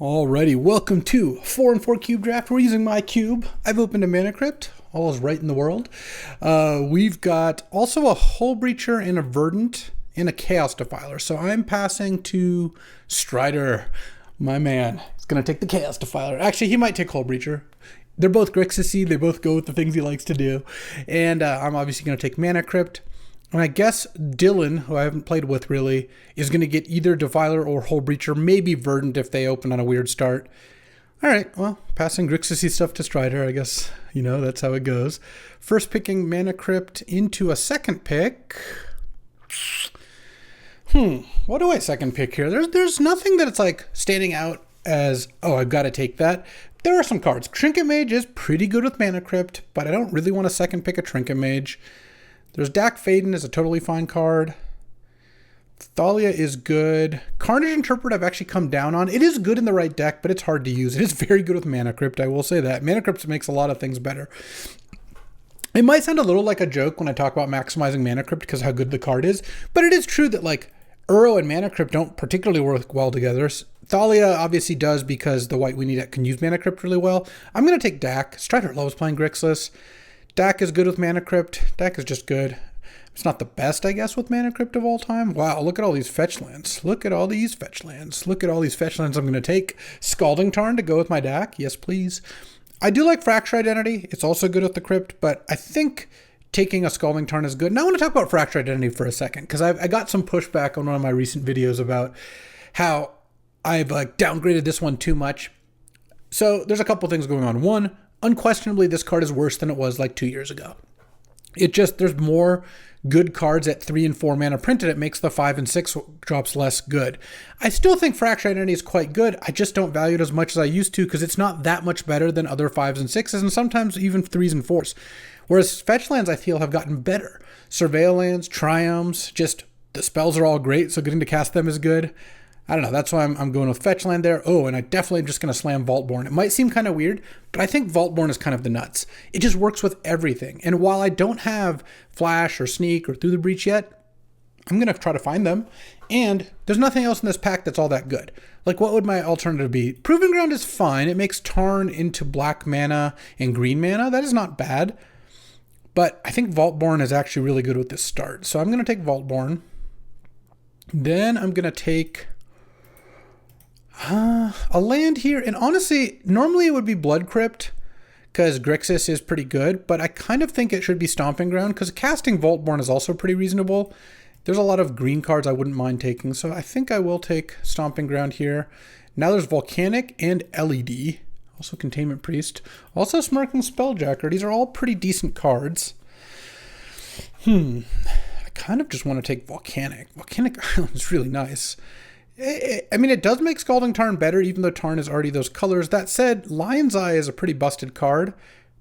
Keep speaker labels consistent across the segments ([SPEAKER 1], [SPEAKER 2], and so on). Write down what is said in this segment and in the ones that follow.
[SPEAKER 1] Alrighty, welcome to 4 and 4 cube draft. We're using my cube. I've opened a mana crypt. All is right in the world. We've got also a Hull Breacher and a Verdant and a Chaos Defiler. So I'm passing to Strider, my man. He's going to take the Chaos Defiler. Actually, he might take Hull Breacher. They're both Grixis-y. They both go with the things he likes to do. And I'm obviously going to take Mana Crypt. And I guess Dylan, who I haven't played with really, is going to get either Defiler or Hull Breacher, maybe Verdant if they open on a weird start. All right, well, passing Grixis-y stuff to Strider, I guess, that's how it goes. First picking Mana Crypt into a second pick. What do I second pick here? There's nothing that it's like standing out as, oh, I've got to take that. There are some cards. Trinket Mage is pretty good with Mana Crypt, but I don't really want to second pick a Trinket Mage. There's Dak Faden is a totally fine card. Thalia is good. Carnage Interpret I've actually come down on. It is good in the right deck, but it's hard to use. It is very good with Mana Crypt, I will say that. Mana Crypt makes a lot of things better. It might sound a little like a joke when I talk about maximizing Mana Crypt because how good the card is, but it is true that like Uro and Mana Crypt don't particularly work well together. Thalia obviously does because the white we need can use Mana Crypt really well. I'm going to take Dak. Strider loves playing Grixis. Dak is good with Mana Crypt. Dak is just good. It's not the best, I guess, with Mana Crypt of all time. Wow, look at all these fetch lands. Look at all these fetch lands. Look at all these fetch lands I'm going to take. Scalding Tarn to go with my Dak. Yes, please. I do like Fracture Identity. It's also good with the Crypt, but I think taking a Scalding Tarn is good. Now I want to talk about Fracture Identity for a second, because I got some pushback on one of my recent videos about how I've downgraded this one too much. So there's a couple things going on. One, unquestionably, this card is worse than it was like 2 years ago. There's more good cards at 3 and 4 mana printed. It makes the 5 and 6 drops less good. I still think Fracture Identity is quite good. I just don't value it as much as I used to because it's not that much better than other 5s and 6s and sometimes even 3s and 4s. Whereas fetch lands, I feel, have gotten better. Surveil lands, Triomes, just the spells are all great, so getting to cast them is good. I don't know, that's why I'm going with fetch land there. Oh, and I definitely am just going to slam Vaultborn. It might seem kind of weird, but I think Vaultborn is kind of the nuts. It just works with everything. And while I don't have Flash or Sneak or Through the Breach yet, I'm going to try to find them. And there's nothing else in this pack that's all that good. Like, what would my alternative be? Proving Ground is fine. It makes Tarn into black mana and green mana. That is not bad. But I think Vaultborn is actually really good with this start. So I'm going to take Vaultborn. Then I'm going to take a land here, and honestly, normally it would be Blood Crypt because Grixis is pretty good, but I kind of think it should be Stomping Ground because casting Vaultborn is also pretty reasonable. There's a lot of green cards I wouldn't mind taking, so I think I will take Stomping Ground here. Now there's Volcanic and LED, also Containment Priest, also Smirking Spelljacker. These are all pretty decent cards. I kind of just want to take Volcanic. Volcanic Island is really nice. I mean, it does make Scalding Tarn better, even though Tarn is already those colors. That said, Lion's Eye is a pretty busted card.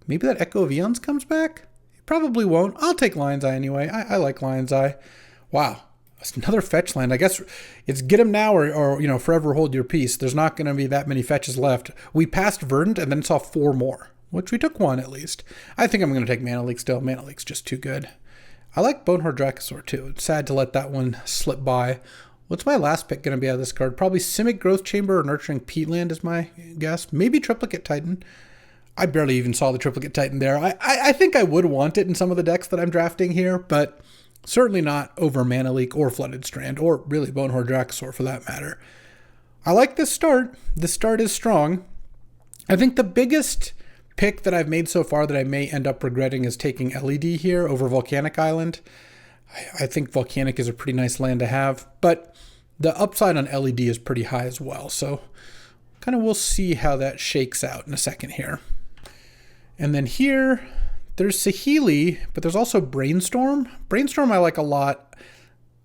[SPEAKER 1] Maybe that Echo of Eons comes back? It probably won't. I'll take Lion's Eye anyway. I like Lion's Eye. Wow. That's another fetch land. I guess it's get him now or forever hold your peace. There's not going to be that many fetches left. We passed Verdant and then saw 4 more, which we took 1 at least. I think I'm going to take Mana Leak still. Mana Leak's just too good. I like Boneheart Dracosaur too. It's sad to let that one slip by. What's my last pick going to be out of this card? Probably Simic Growth Chamber or Nurturing Peatland is my guess. Maybe Triplicate Titan. I barely even saw the Triplicate Titan there. I think I would want it in some of the decks that I'm drafting here, but certainly not over Mana Leak or Flooded Strand, or really Boneheart Dracosaur for that matter. I like this start. This start is strong. I think the biggest pick that I've made so far that I may end up regretting is taking LED here over Volcanic Island. I think Volcanic is a pretty nice land to have, but the upside on LED is pretty high as well. So kind of we'll see how that shakes out in a second here. And then here, there's Saheeli, but there's also Brainstorm. Brainstorm I like a lot.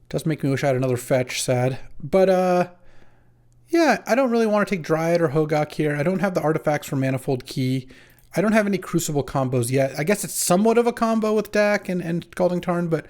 [SPEAKER 1] Does make me wish I had another fetch, sad. But yeah, I don't really want to take Dryad or Hogak here. I don't have the artifacts for Manifold Key. I don't have any Crucible combos yet. I guess it's somewhat of a combo with Dak and Scalding Tarn, but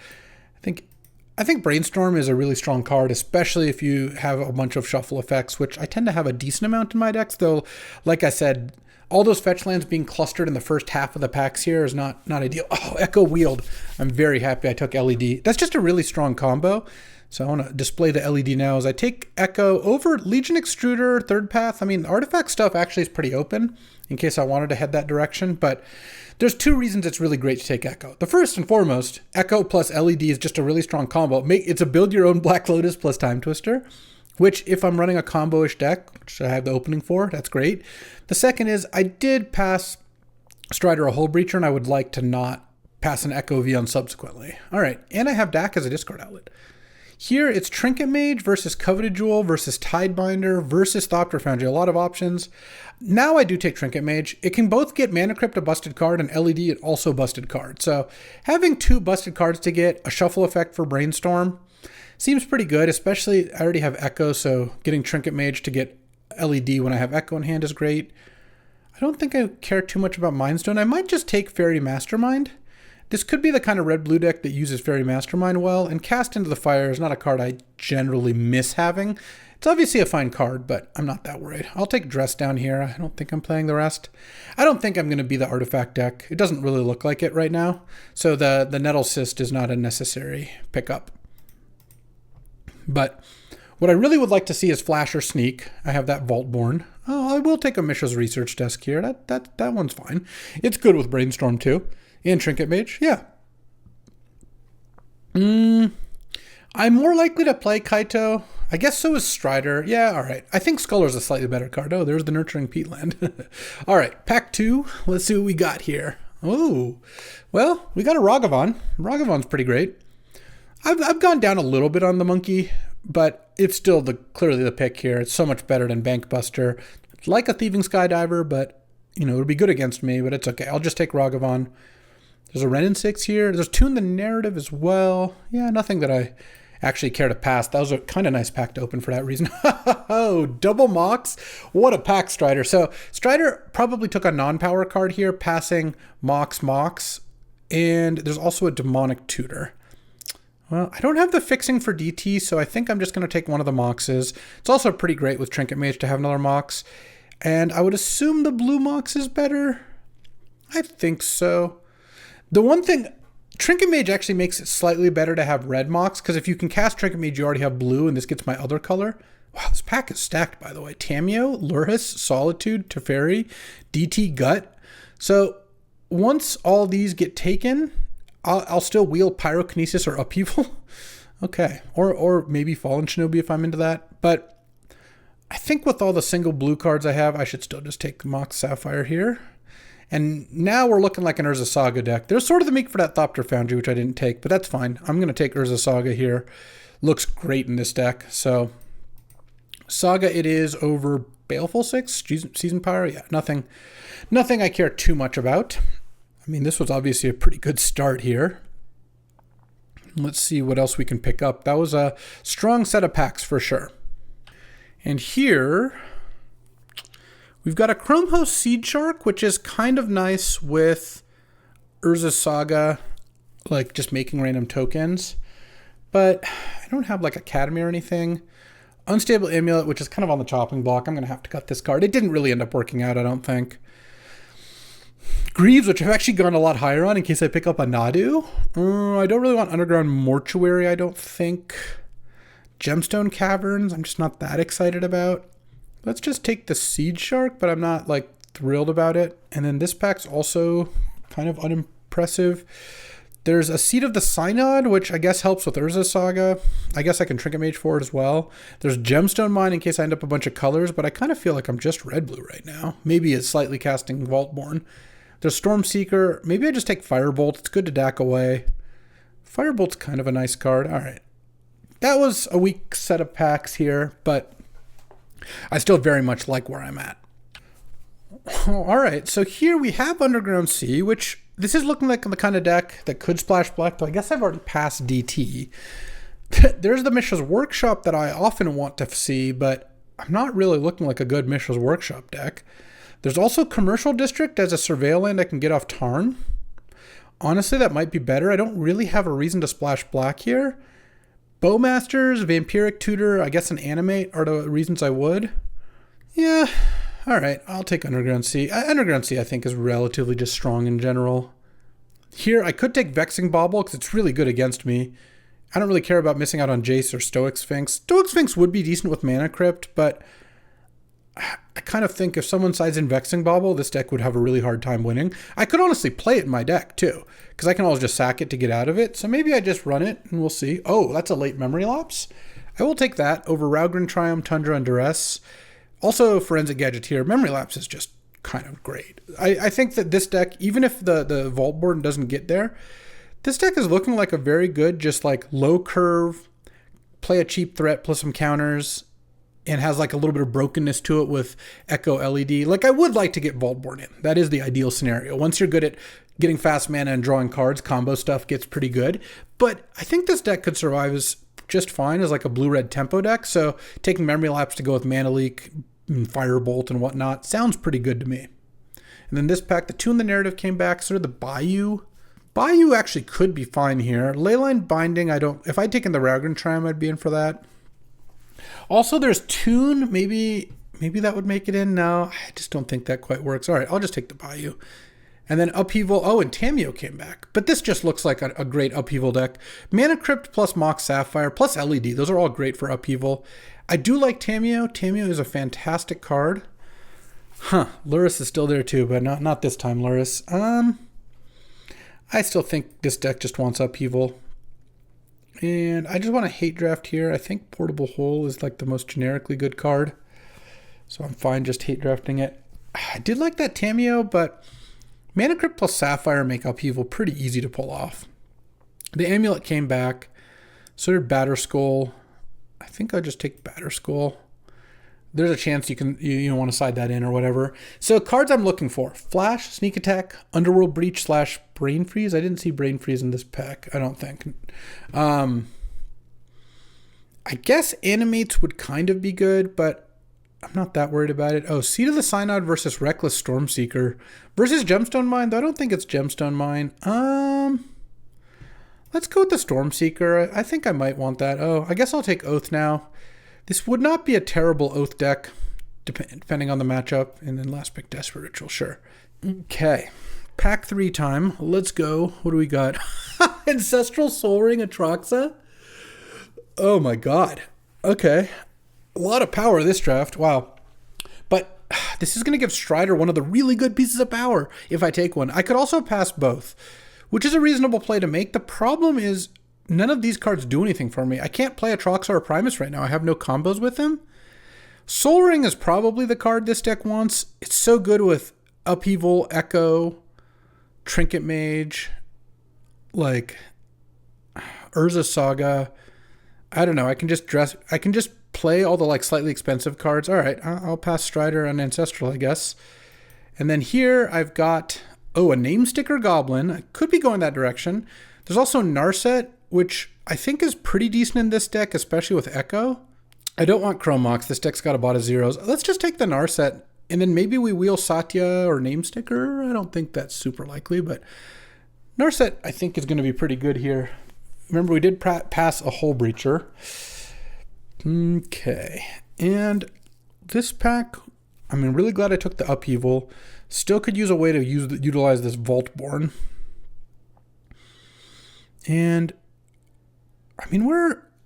[SPEAKER 1] I think Brainstorm is a really strong card, especially if you have a bunch of shuffle effects, which I tend to have a decent amount in my decks, though, like I said, All those fetch lands being clustered in the first half of the packs here is not ideal. Oh, Echo Wield. I'm very happy I took LED. That's just a really strong combo. So I want to display the LED now as I take Echo over Legion Extruder, Third Path. I mean, artifact stuff actually is pretty open in case I wanted to head that direction, but there's two reasons it's really great to take Echo. The first and foremost, Echo plus LED is just a really strong combo. It's a build your own Black Lotus plus Time Twister, which if I'm running a combo-ish deck, which I have the opening for, that's great. The second is I did pass Strider a Hull Breacher, and I would like to not pass an Echo V on subsequently. All right, and I have Dak as a discard outlet. Here, it's Trinket Mage versus Coveted Jewel versus Tidebinder versus Thopter Foundry. A lot of options. Now I do take Trinket Mage. It can both get Mana Crypt, a busted card, and LED, it also busted card. So having two busted cards to get a shuffle effect for Brainstorm seems pretty good, especially I already have Echo, so getting Trinket Mage to get LED when I have Echo in hand is great. I don't think I care too much about Mind Stone. I might just take Fairy Mastermind. This could be the kind of red-blue deck that uses Fairy Mastermind well, and Cast Into the Fire is not a card I generally miss having. It's obviously a fine card, but I'm not that worried. I'll take Dress down here. I don't think I'm playing the rest. I don't think I'm going to be the artifact deck. It doesn't really look like it right now, so the Nettle Cyst is not a necessary pickup. But what I really would like to see is Flash or Sneak. I have that Vaultborn. Oh, I will take a Mishra's Research Desk here. That one's fine. It's good with Brainstorm too. And Trinket Mage, yeah. I'm more likely to play Kaito. I guess so is Strider. Yeah, all right. I think Skuller's a slightly better card. Oh, there's the Nurturing Peatland. All right, pack 2. Let's see what we got here. Oh, well, we got a Ragavan. Ragavan's pretty great. I've gone down a little bit on the Monkey, but it's still clearly the pick here. It's so much better than Bankbuster. It's like a Thieving Skydiver, but, it would be good against me, but it's okay. I'll just take Ragavan. There's a Ren and 6 here. There's Tune the Narrative as well. Yeah, nothing that I actually care to pass. That was a kind of nice pack to open for that reason. Oh, double Mox. What a pack, Strider. So Strider probably took a non-power card here, passing Mox. And there's also a Demonic Tutor. Well, I don't have the fixing for DT, so I think I'm just going to take one of the Moxes. It's also pretty great with Trinket Mage to have another Mox. And I would assume the blue Mox is better. I think so. The one thing, Trinket Mage actually makes it slightly better to have red Mox, because if you can cast Trinket Mage, you already have blue, and this gets my other color. Wow, this pack is stacked, by the way. Tameo, Lurhus, Solitude, Teferi, DT Gut. So once all these get taken, I'll still wield Pyrokinesis or Upheaval. Okay, or maybe Fallen Shinobi if I'm into that. But I think with all the single blue cards I have, I should still just take Mox Sapphire here. And now we're looking like an Urza Saga deck. There's sort of the meek for that Thopter Foundry, which I didn't take, but that's fine. I'm going to take Urza Saga here. Looks great in this deck. So Saga it is over Baleful 6, Season Pyro. Yeah, nothing I care too much about. I mean, this was obviously a pretty good start here. Let's see what else we can pick up. That was a strong set of packs for sure. And here we've got a Chrome Host Seed Shark, which is kind of nice with Urza Saga, like just making random tokens. But I don't have like Academy or anything. Unstable Amulet, which is kind of on the chopping block. I'm going to have to cut this card. It didn't really end up working out, I don't think. Greaves, which I've actually gone a lot higher on in case I pick up a Nadu. I don't really want Underground Mortuary, I don't think. Gemstone Caverns, I'm just not that excited about. Let's just take the Seed Shark, but I'm not like thrilled about it. And then this pack's also kind of unimpressive. There's a Seed of the Synod, which I guess helps with Urza Saga. I guess I can Trinket Mage for it as well. There's Gemstone Mine in case I end up a bunch of colors, but I kind of feel like I'm just red-blue right now. Maybe it's slightly casting Vaultborn. There's Stormseeker. Maybe I just take Firebolt. It's good to DAC away. Firebolt's kind of a nice card. All right. That was a weak set of packs here, but I still very much like where I'm at. All right. So here we have Underground Sea, which this is looking like the kind of deck that could splash black, though I guess I've already passed DT. There's the Mishra's Workshop that I often want to see, but I'm not really looking like a good Mishra's Workshop deck. There's also Commercial District as a Surveil land I can get off Tarn. Honestly, that might be better. I don't really have a reason to splash black here. Bowmasters, Vampiric Tutor, I guess an Animate are the reasons I would. Yeah, All right, I'll take Underground Sea. Underground Sea, I think, is relatively just strong in general. Here, I could take Vexing Bauble because it's really good against me. I don't really care about missing out on Jace or Stoic Sphinx. Stoic Sphinx would be decent with Mana Crypt, but I kind of think if someone sides in Vexing Bauble, this deck would have a really hard time winning. I could honestly play it in my deck, too, because I can always just sack it to get out of it. So maybe I just run it, and we'll see. Oh, that's a late Memory Lapse. I will take that over Raugrin Triumph, Tundra, and Duress. Also, Forensic Gadgeteer. Memory Lapse is just kind of great. I think that this deck, even if the Vault board doesn't get there, this deck is looking like a very good, just like low curve, play a cheap threat plus some counters, and has like a little bit of brokenness to it with Echo LED. Like I would like to get Vaultborn in. That is the ideal scenario. Once you're good at getting fast mana and drawing cards, combo stuff gets pretty good. But I think this deck could survive as just fine as like a blue-red tempo deck. So taking Memory Lapse to go with Mana Leak and Firebolt and whatnot sounds pretty good to me. And then this pack, the Tune the Narrative came back, sort of the Bayou. Bayou actually could be fine here. Leyline Binding, if I'd taken the Raugrin Triumph, I'd be in for that. Also, there's Tune. Maybe that would make it in. No, I just don't think that quite works. All right, I'll just take the Bayou. And then Upheaval. Oh, and Tameo came back. But this just looks like a great Upheaval deck. Mana Crypt plus Mox Sapphire plus LED. Those are all great for Upheaval. I do like Tameo. Tameo is a fantastic card. Lurrus is still there too, but not this time, Lurrus. I still think this deck just wants Upheaval. And I just want to hate draft here. I think Portable Hole is like the most generically good card. So I'm fine just hate drafting it. I did like that Tameo, but Mana Crypt plus Sapphire make Upheaval pretty easy to pull off. The Amulet came back. So did Batterskull. I think I'll just take Batterskull. There's a chance you want to side that in or whatever. So cards I'm looking for: Flash, Sneak Attack, Underworld Breach / Brain Freeze. I didn't see Brain Freeze in this pack, I don't think. I guess Animates would kind of be good, but I'm not that worried about it. Oh, Seed of the Synod versus Reckless Stormseeker versus Gemstone Mine. Though I don't think it's Gemstone Mine. Let's go with the Stormseeker. I think I might want that. Oh, I guess I'll take Oath now. This would not be a terrible Oath deck, depending on the matchup. And then last pick, Desperate Ritual, sure. Okay, pack 3 time. Let's go. What do we got? Ancestral Soul Ring Atraxa? Oh my god. Okay. A lot of power this draft. Wow. But this is going to give Strider one of the really good pieces of power if I take one. I could also pass both, which is a reasonable play to make. The problem is none of these cards do anything for me. I can't play Atraxa or Primus right now. I have no combos with them. Soul Ring is probably the card this deck wants. It's so good with Upheaval, Echo, Trinket Mage, like Urza Saga. I don't know. I can just play all the like slightly expensive cards. All right, I'll pass Strider and Ancestral, I guess. And then here I've got, a Name Sticker Goblin. I could be going that direction. There's also Narset, which I think is pretty decent in this deck, especially with Echo. I don't want Chrome Mox. This deck's got a lot of zeros. Let's just take the Narset, and then maybe we wheel Satya or Name Sticker. I don't think that's super likely, but Narset I think is going to be pretty good here. Remember, we did pass a Hull Breacher. Okay, and this pack, I'm really glad I took the Upheaval. Still could use a way to utilize this Vaultborn. And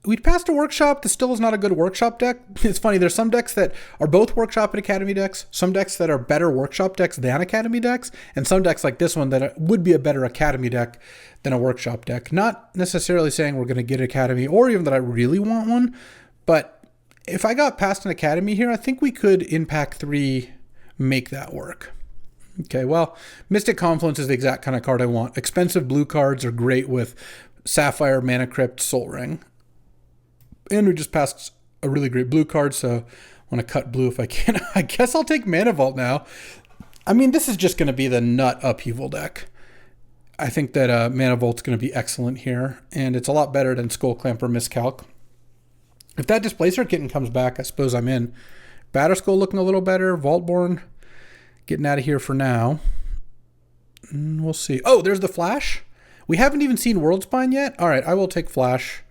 [SPEAKER 1] we'd passed a Workshop. This still is not a good Workshop deck. It's funny, there's some decks that are both Workshop and Academy decks, some decks that are better Workshop decks than Academy decks, and some decks like this one that would be a better Academy deck than a Workshop deck. Not necessarily saying we're going to get Academy or even that I really want one, but if I got past an Academy here, I think we could, in pack 3, make that work. Okay, well, Mystic Confluence is the exact kind of card I want. Expensive blue cards are great with Sapphire, Mana Crypt, Soul Ring. And we just passed a really great blue card, so I want to cut blue if I can. I guess I'll take Mana Vault now. This is just going to be the nut Upheaval deck. I think that Mana Vault's going to be excellent here, and it's a lot better than Skull Clamp or Miscalc. If that Displacer Kitten comes back, I suppose I'm in. Batterskull looking a little better. Vaultborn getting out of here for now. We'll see. Oh, there's the Flash. We haven't even seen Worldspine yet. All right, I will take Flash.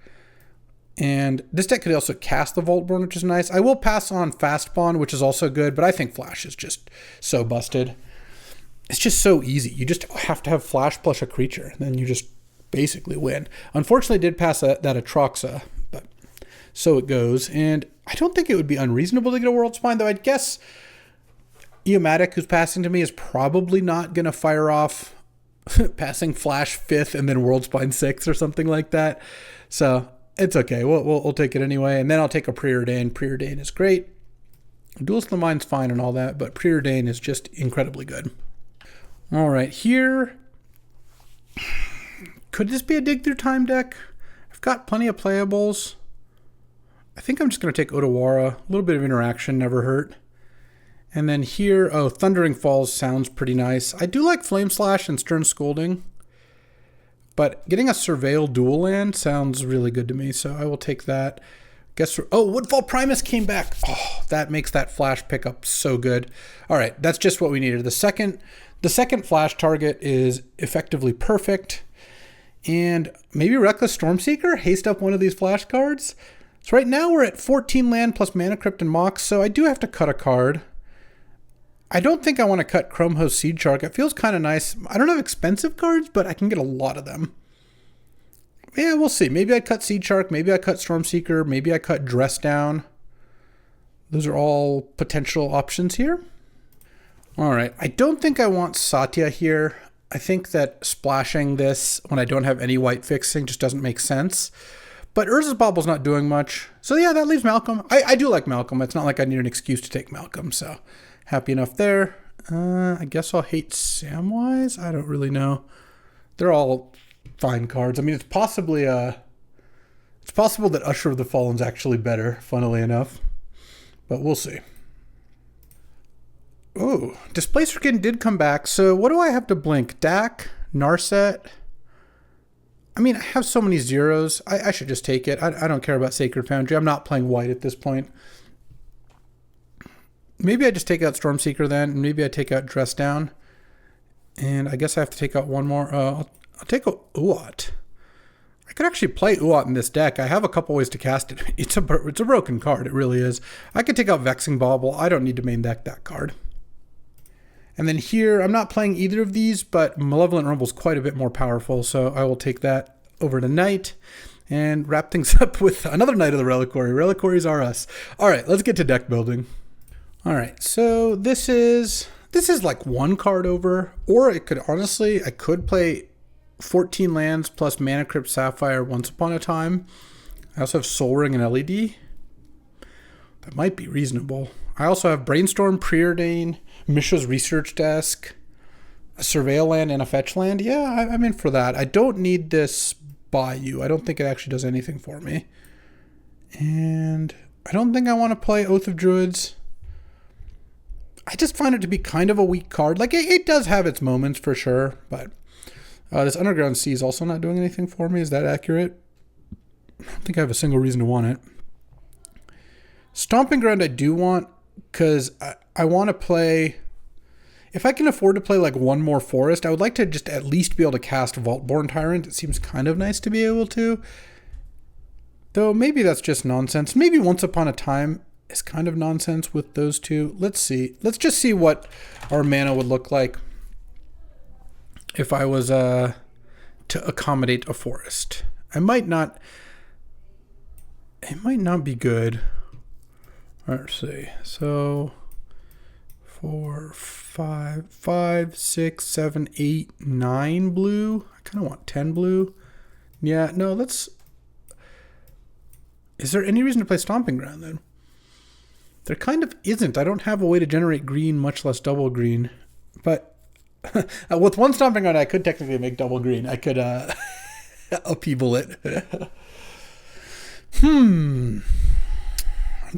[SPEAKER 1] And this deck could also cast the Voltborn, which is nice. I will pass on Fast Bond, which is also good, but I think Flash is just so busted. It's just so easy. You just have to have Flash plus a creature, then you just basically win. Unfortunately, I did pass that Atraxa, but so it goes. And I don't think it would be unreasonable to get a World Spine, though I'd guess Eomatic, who's passing to me, is probably not going to fire off passing Flash 5th and then World Spine 6th or something like that. So it's okay. We'll take it anyway. And then I'll take a Preordain. Preordain is great. Duelist of the Mind's fine and all that, but Preordain is just incredibly good. All right, here. Could this be a Dig Through Time deck? I've got plenty of playables. I think I'm just going to take Otawara. A little bit of interaction, never hurt. And then here, oh, Thundering Falls sounds pretty nice. I do like Flame Slash and Stern Scolding, but getting a Surveil dual land sounds really good to me, so I will take that. Woodfall Primus came back. Oh, that makes that Flash pickup so good. All right, that's just what we needed. The second Flash target is effectively perfect. And maybe Reckless Stormseeker, haste up one of these Flash cards. So right now we're at 14 land plus Mana Crypt and Mox, so I do have to cut a card. I don't think I want to cut Chrome Host Seed Shark. It feels kind of nice. I don't have expensive cards, but I can get a lot of them. Yeah, we'll see. Maybe I cut Seed Shark. Maybe I cut Stormseeker. Maybe I cut Dress Down. Those are all potential options here. All right. I don't think I want Satya here. I think that splashing this when I don't have any white fixing just doesn't make sense. But Urza's Bobble's not doing much. So yeah, that leaves Malcolm. I do like Malcolm. It's not like I need an excuse to take Malcolm, so happy enough there. I guess I'll hate Samwise. I don't really know. They're all fine cards. I mean, it's possible that Usher of the Fallen's actually better, funnily enough. But we'll see. Oh, Displacerkin did come back. So what do I have to blink? Dak, Narset. I mean, I have so many zeros. I should just take it. I don't care about Sacred Foundry. I'm not playing white at this point. Maybe I just take out Stormseeker then. Maybe I take out Dress Down. And I guess I have to take out one more. I'll take a Uat. I could actually play Uat in this deck. I have a couple ways to cast it. It's a broken card. It really is. I could take out Vexing Bauble. I don't need to main deck that card. And then here, I'm not playing either of these, but Malevolent Rumble is quite a bit more powerful, so I will take that over tonight and wrap things up with another Knight of the Reliquary. Reliquaries are us. All right, let's get to deck building. All right, so this is like one card over, or it could honestly, I could play 14 lands plus Mana Crypt Sapphire Once Upon a Time. I also have Soul Ring and LED. That might be reasonable. I also have Brainstorm, Preordain, Mishra's Research Desk, a Surveil land, and a Fetch land. Yeah, I'm in for that. I don't need this Bayou. I don't think it actually does anything for me. And I don't think I want to play Oath of Druids. I just find it to be kind of a weak card. Like, it does have its moments for sure, but this Underground Sea is also not doing anything for me. Is that accurate? I don't think I have a single reason to want it. Stomping Ground I do want, because I want to play... If I can afford to play like one more forest, I would like to just at least be able to cast Vaultborn Tyrant. It seems kind of nice to be able to. Though maybe that's just nonsense. Maybe Once Upon a Time is kind of nonsense with those two. Let's see. Let's just see what our mana would look like if I was to accommodate a forest. It might not be good. All right, let's see. So 4, 5, 6, 7, 8, 9 blue. I kind of want 10 blue. Yeah, no, let's... Is there any reason to play Stomping Ground then? There kind of isn't. I don't have a way to generate green, much less double green. But with one Stomping Ground, I could technically make double green. I could upheaval it. I'm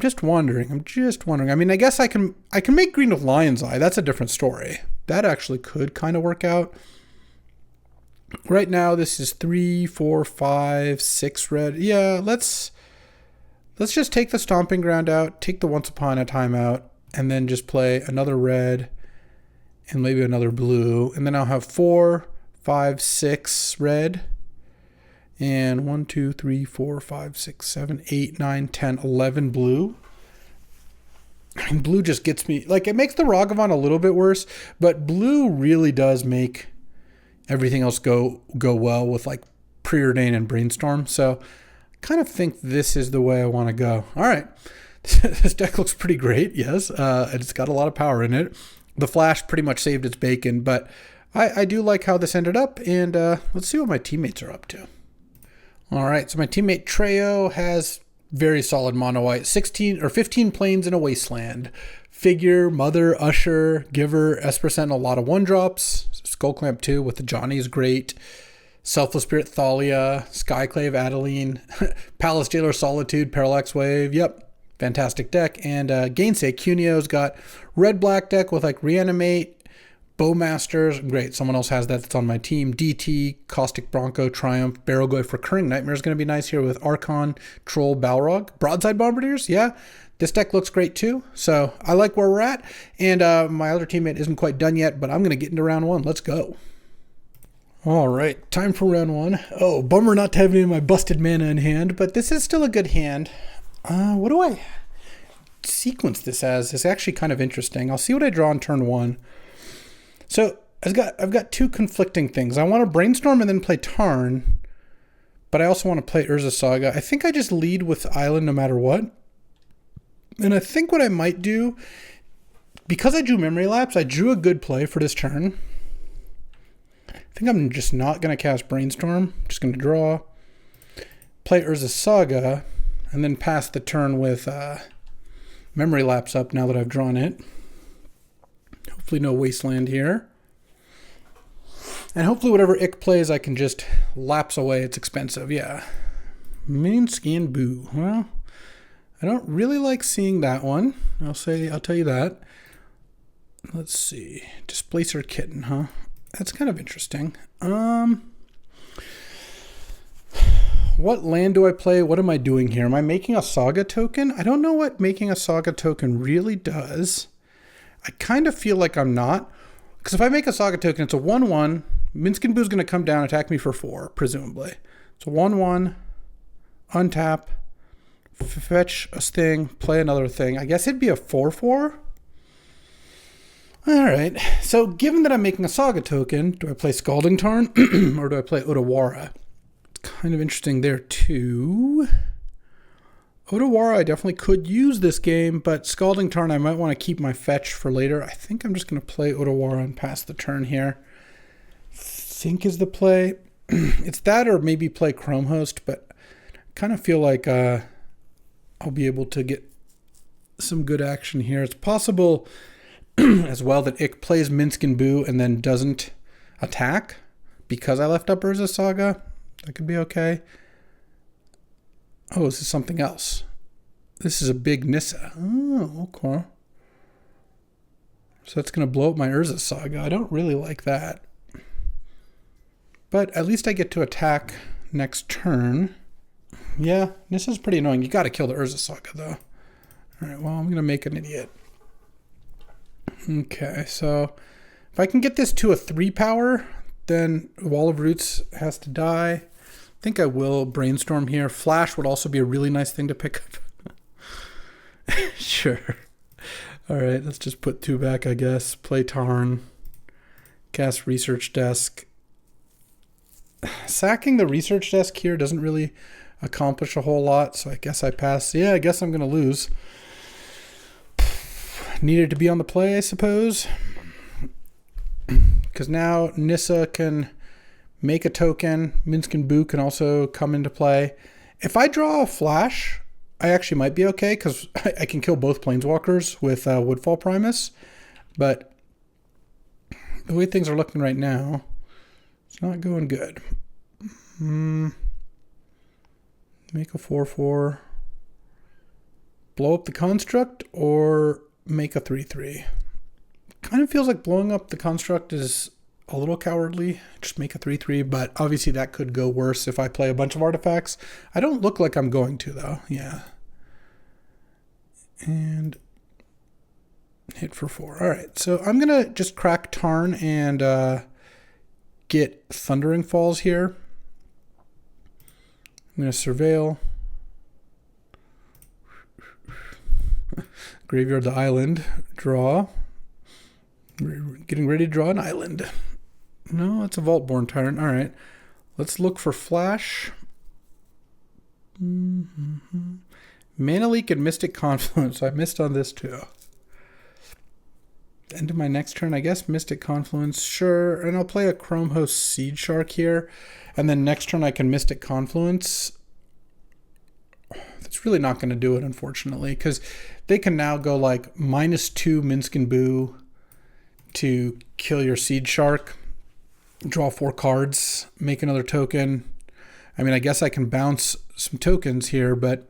[SPEAKER 1] just wondering. I mean, I guess I can make green with Lion's Eye. That's a different story. That actually could kind of work out. Right now, this is 3, 4, 5, 6 red. Yeah, let's just take the Stomping Ground out, take the Once Upon a Time out, and then just play another red and maybe another blue. And then I'll have 4, 5, 6 red. And 1, 2, 3, 4, 5, 6, 7, 8, 9, 10, 11 blue. I mean, blue just gets me, like, it makes the Ragavan a little bit worse, but blue really does make everything else go well with like Preordain and Brainstorm. So I kind of think this is the way I want to go. All right. This deck looks pretty great. Yes. It's got a lot of power in it. The Flash pretty much saved its bacon, but I do like how this ended up, and let's see what my teammates are up to. All right. So my teammate Treo has very solid mono white, 16 or 15 planes in a wasteland. Figure, Mother, Usher, Giver, Esper, and a lot of 1-drops. Skullclamp 2 with the Johnny is great. Selfless Spirit, Thalia, Skyclave, Adeline, Palace Jailer, Solitude, Parallax Wave. Yep, fantastic deck. And Gainsay, Cunio's got red-black deck with like Reanimate, Bowmasters. Great, someone else has that that's on my team. DT, Caustic Bronco, Triumph, Barrelgoyf, Recurring Nightmare is going to be nice here with Archon, Troll, Balrog. Broadside Bombardiers, yeah. This deck looks great too, so I like where we're at. And my other teammate isn't quite done yet, but I'm going to get into round 1. Let's go. All right, time for round 1. Oh, bummer not to have any of my busted mana in hand, but this is still a good hand. What do I sequence this as? It's actually kind of interesting. I'll see what I draw on turn 1. So I've got two conflicting things. I want to Brainstorm and then play Tarn, but I also want to play Urza Saga. I think I just lead with Island no matter what. And I think what I might do, because I drew Memory Lapse, I drew a good play for this turn. I think I'm just not going to cast Brainstorm. I'm just going to draw, play Urza Saga, and then pass the turn with Memory Lapse up now that I've drawn it. Hopefully no Wasteland here. And hopefully whatever Ick plays, I can just lapse away. It's expensive, yeah. Main Scan Boo. Well, I don't really like seeing that one. I'll tell you that. Let's see. Displacer Kitten, huh? That's kind of interesting. What land do I play? What am I doing here? Am I making a Saga token? I don't know what making a Saga token really does. I kind of feel like I'm not. Because if I make a Saga token, it's a 1/1. Minskin Boo's going to come down and attack me for 4, presumably. It's a 1/1. Untap. Fetch a thing, play another thing. I guess it'd be a 4/4. All right. So given that I'm making a Saga token, do I play Scalding Tarn or do I play Otawara? It's kind of interesting there too. Otawara I definitely could use this game, but Scalding Tarn I might want to keep my fetch for later. I think I'm just going to play Otawara and pass the turn here. Think is the play. It's that or maybe play Chrome Host, but I kind of feel like I'll be able to get some good action here. It's possible as well that Ick plays Minskin Boo and then doesn't attack because I left up Urza Saga. That could be okay. Oh, this is something else. This is a big Nissa. Oh, okay. So that's going to blow up my Urza Saga. I don't really like that. But at least I get to attack next turn. Yeah, this is pretty annoying. You got to kill the Urza Saga, though. All right, well, I'm going to make an idiot. Okay, so if I can get this to a 3 power, then Wall of Roots has to die. I think I will Brainstorm here. Flash would also be a really nice thing to pick up. Sure. All right, let's just put 2 back, I guess. Play Tarn. Cast Research Desk. Sacking the Research Desk here doesn't really accomplish a whole lot, so I guess I pass. Yeah, I guess I'm going to lose. Needed to be on the play, I suppose. Because now Nissa can make a token. Minskin Boo can also come into play. If I draw a Flash, I actually might be okay, because I can kill both Planeswalkers with Woodfall Primus. But the way things are looking right now, it's not going good. Make a 4/4. Blow up the construct or make a 3/3. Kind of feels like blowing up the construct is a little cowardly. Just make a 3/3, but obviously that could go worse if I play a bunch of artifacts. I don't look like I'm going to, though. Yeah. And hit for 4. All right, so I'm going to just crack Tarn and get Thundering Falls here. I'm going to surveil. Graveyard the island. Draw. Getting ready to draw an island. No, that's a Vault-Born Tyrant. All right. Let's look for Flash. Mana Leak and Mystic Confluence. I missed on this too. End of my next turn, I guess. Mystic Confluence. Sure. And I'll play a Chrome Host Seed Shark here. And then next turn I can Mystic Confluence. That's really not going to do it, unfortunately, because they can now go like -2 Minsk and Boo to kill your Seed Shark. Draw 4 cards. Make another token. I mean, I guess I can bounce some tokens here, but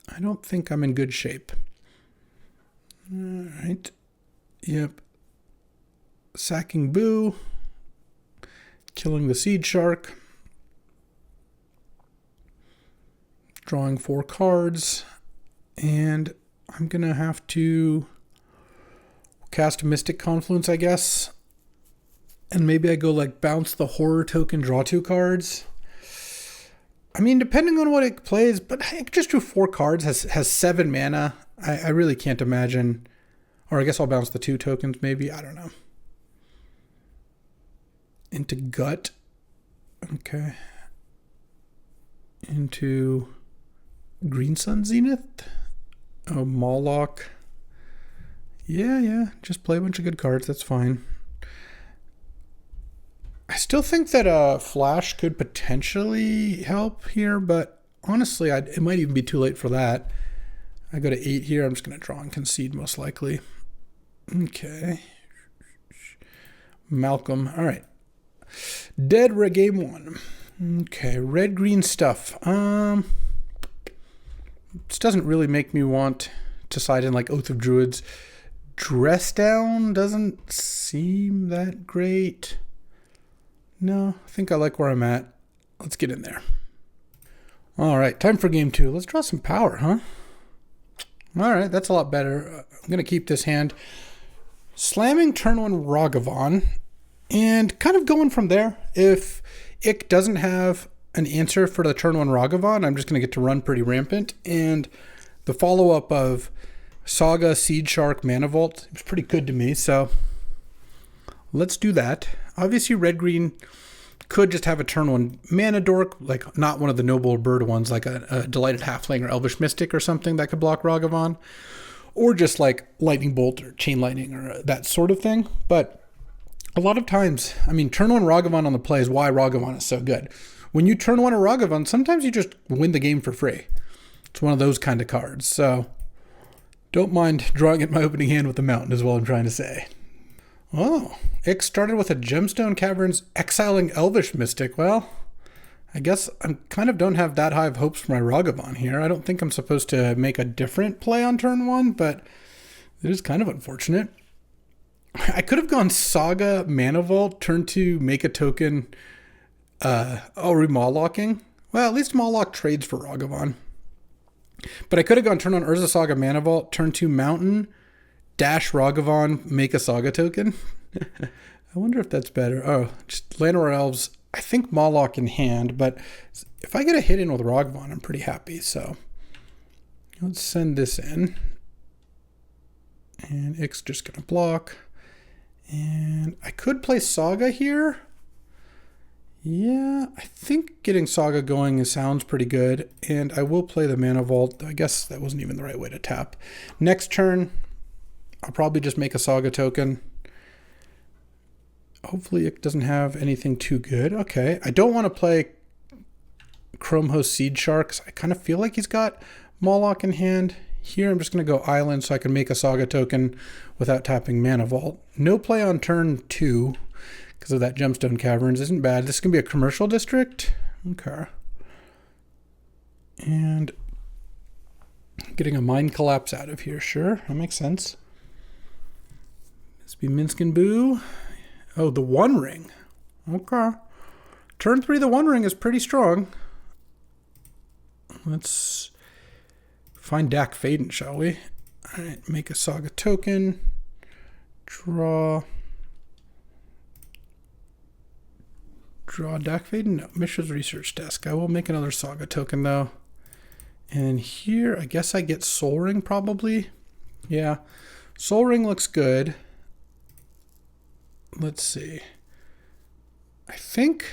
[SPEAKER 1] I don't think I'm in good shape. All right. Yep. Sacking Boo. Killing the Seed Shark. Drawing 4 cards. And I'm going to have to cast Mystic Confluence, I guess. And maybe I go like bounce the Horror token, draw 2 cards. I mean, depending on what it plays, but I could just do 4 cards, has 7 mana. I really can't imagine. Or I guess I'll bounce the 2 tokens, maybe. I don't know. Into Gut. Okay. Into Green Sun Zenith. Oh, Mawlock. Yeah. Just play a bunch of good cards. That's fine. I still think that Flash could potentially help here, but honestly, it might even be too late for that. I go to 8 here. I'm just going to draw and concede most likely. Okay. Malcolm. All right. Dead game 1. Okay. Red-green stuff. This doesn't really make me want to side in like Oath of Druids. Dress Down doesn't seem that great. No, I think I like where I'm at. Let's get in there. All right, time for game 2. Let's draw some power, huh? All right, that's a lot better. I'm going to keep this hand. Slamming turn 1 Ragavan and kind of going from there. If Ick doesn't have an answer for the turn 1 Ragavan, I'm just going to get to run pretty rampant. And the follow-up of Saga, Seed Shark, Mana Vault is pretty good to me, so let's do that. Obviously, red-green could just have a turn 1 mana dork, like not one of the noble bird ones, like a Delighted Halfling or Elvish Mystic or something that could block Ragavan. Or just like Lightning Bolt or Chain Lightning or that sort of thing. But a lot of times, I mean, turn 1 Ragavan on the play is why Ragavan is so good. When you turn 1 a Ragavan, sometimes you just win the game for free. It's one of those kind of cards. So don't mind drawing at my opening hand with the mountain is what I'm trying to say. Oh, Ick started with a Gemstone Caverns exiling Elvish Mystic. Well, I guess I kind of don't have that high of hopes for my Ragavan here. I don't think I'm supposed to make a different play on turn 1, but it is kind of unfortunate. I could have gone Saga, Mana Vault, turn 2, make a token. Mawlocking. Well, at least Mawlock trades for Ragavan. But I could have gone turn 1 Urza Saga, Mana Vault, turn 2 Mountain, dash Ragavan, make a Saga token. I wonder if that's better. Oh, just Llanowar Elves. I think Mawlock in hand, but if I get a hit in with Ragavan, I'm pretty happy. So let's send this in. And Ick's just going to block. And I could play Saga here. Yeah, I think getting Saga going sounds pretty good. And I will play the Mana Vault. I guess that wasn't even the right way to tap. Next turn, I'll probably just make a Saga token. Hopefully it doesn't have anything too good. Okay, I don't want to play Chrome Host Seed Sharks. I kind of feel like he's got Mawlock in hand. Here I'm just going to go Island so I can make a Saga token without tapping Mana Vault. No play on turn 2 because of that Gemstone Caverns. Isn't bad. This is going to be a commercial district. Okay. And getting a Mind Collapse out of here. Sure, that makes sense. This be Minsk and Boo. Oh, the One Ring. Okay. Turn 3, the One Ring is pretty strong. Let's find Dak Faden, shall we? All right, make a Saga token. Draw. Draw deck fade? No. Mishra's Research Desk. I will make another Saga token though. And here, I guess I get Soul Ring probably. Yeah. Soul Ring looks good. Let's see. I think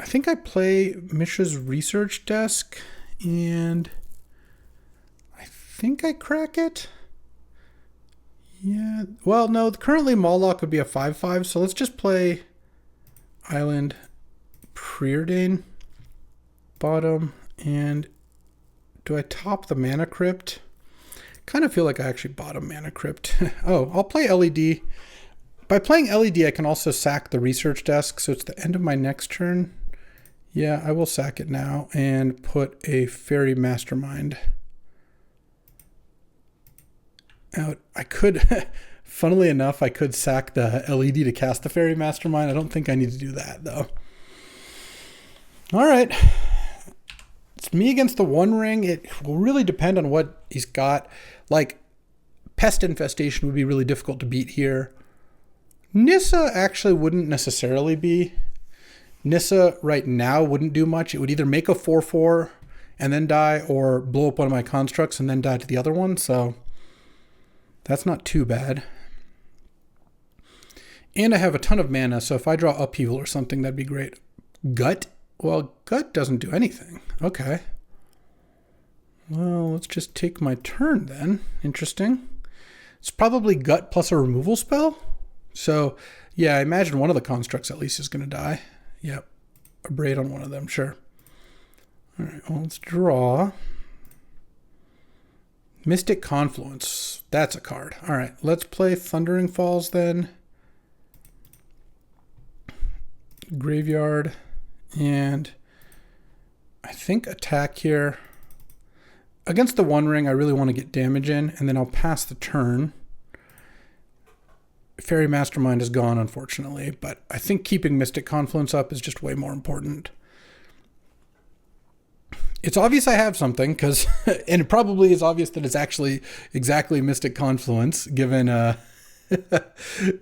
[SPEAKER 1] I play Mishra's Research Desk and I think I crack it. Yeah. Well, no, currently Moloch would be a 5/5, so let's just play Island Preordain bottom. And do I top the Mana Crypt? Kind of feel like I actually bottom Mana Crypt. Oh, I'll play LED. By playing LED, I can also sack the Research Desk, so it's the end of my next turn. Yeah, I will sack it now and put a Fairy Mastermind out. I could, funnily enough, I could sack the LED to cast the Fairy Mastermind. I don't think I need to do that, though. All right. It's me against the One Ring. It will really depend on what he's got. Like, Pest Infestation would be really difficult to beat here. Nissa actually wouldn't necessarily be. Nissa right now wouldn't do much. It would either make a 4/4 and then die, or blow up one of my constructs and then die to the other one. So that's not too bad. And I have a ton of mana, so if I draw Upheaval or something, that'd be great. Gut? Well, Gut doesn't do anything. Okay. Well, let's just take my turn then. Interesting. It's probably Gut plus a removal spell. So, yeah, I imagine one of the constructs at least is going to die. Yep. A Braid on one of them, sure. All right, well, let's draw. Mystic Confluence. That's a card. All right, let's play Thundering Falls then. Graveyard. And I think attack here. Against the One Ring, I really want to get damage in, and then I'll pass the turn. Fairy Mastermind is gone, unfortunately, but I think keeping Mystic Confluence up is just way more important. It's obvious I have something, because, and it probably is obvious that it's actually exactly Mystic Confluence, given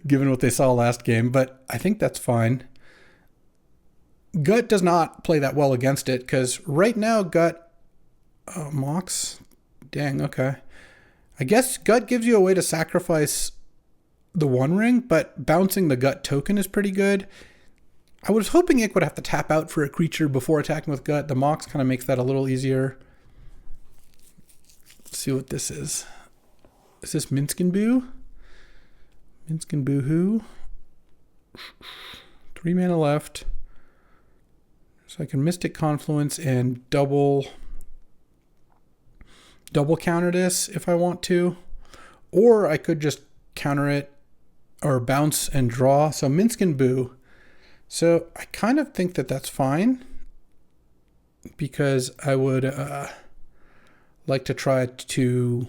[SPEAKER 1] given what they saw last game, but I think that's fine. Gut does not play that well against it, because right now Gut... Oh, Mox? Dang, okay. I guess Gut gives you a way to sacrifice the One Ring, but bouncing the Gut token is pretty good. I was hoping Ick would have to tap out for a creature before attacking with Gut. The Mox kind of makes that a little easier. Let's see what this is. Is this Minskin Boo? Minskin Boo-hoo. 3 mana left. So I can Mystic Confluence and double counter this if I want to. Or I could just counter it or bounce and draw. So Minskin Boo. So I kind of think that that's fine, because I would like to try to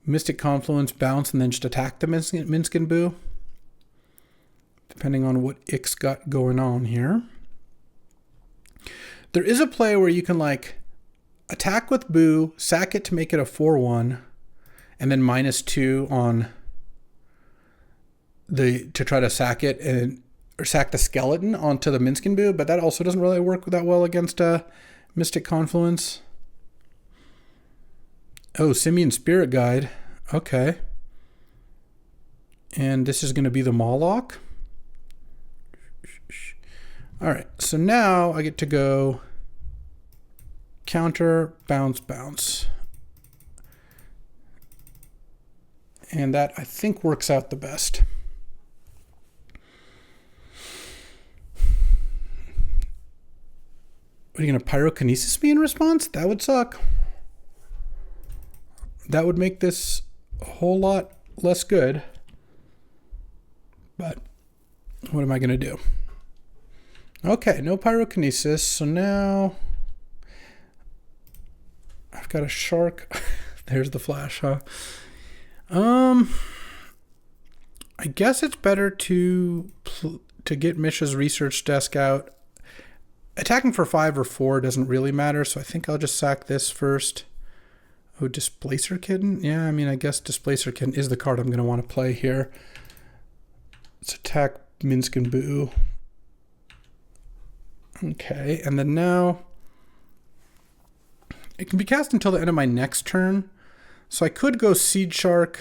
[SPEAKER 1] Mystic Confluence, bounce, and then just attack the Minskin Boo, depending on what Ick's got going on here. There is a play where you can like attack with Boo, sack it to make it a 4/1, and then -2 on to try to sack it or sack the skeleton onto the Minskin Boo, but that also doesn't really work that well against Mystic Confluence. Oh, Simian Spirit Guide. Okay. And this is going to be the Moloch. All right, so now I get to go counter, bounce, bounce. And that, I think, works out the best. What, are you going to Pyrokinesis me in response? That would suck. That would make this a whole lot less good. But what am I going to do? Okay, no Pyrokinesis. So now I've got a shark. There's the flash, huh? I guess it's better to get Mishra's Research Desk out. Attacking for 5 or 4 doesn't really matter, so I think I'll just sack this first. Oh, Displacer Kitten? Yeah, I mean, I guess Displacer Kitten is the card I'm going to want to play here. Let's attack Minsk and Boo. Okay, and then now it can be cast until the end of my next turn. So I could go Seed Shark.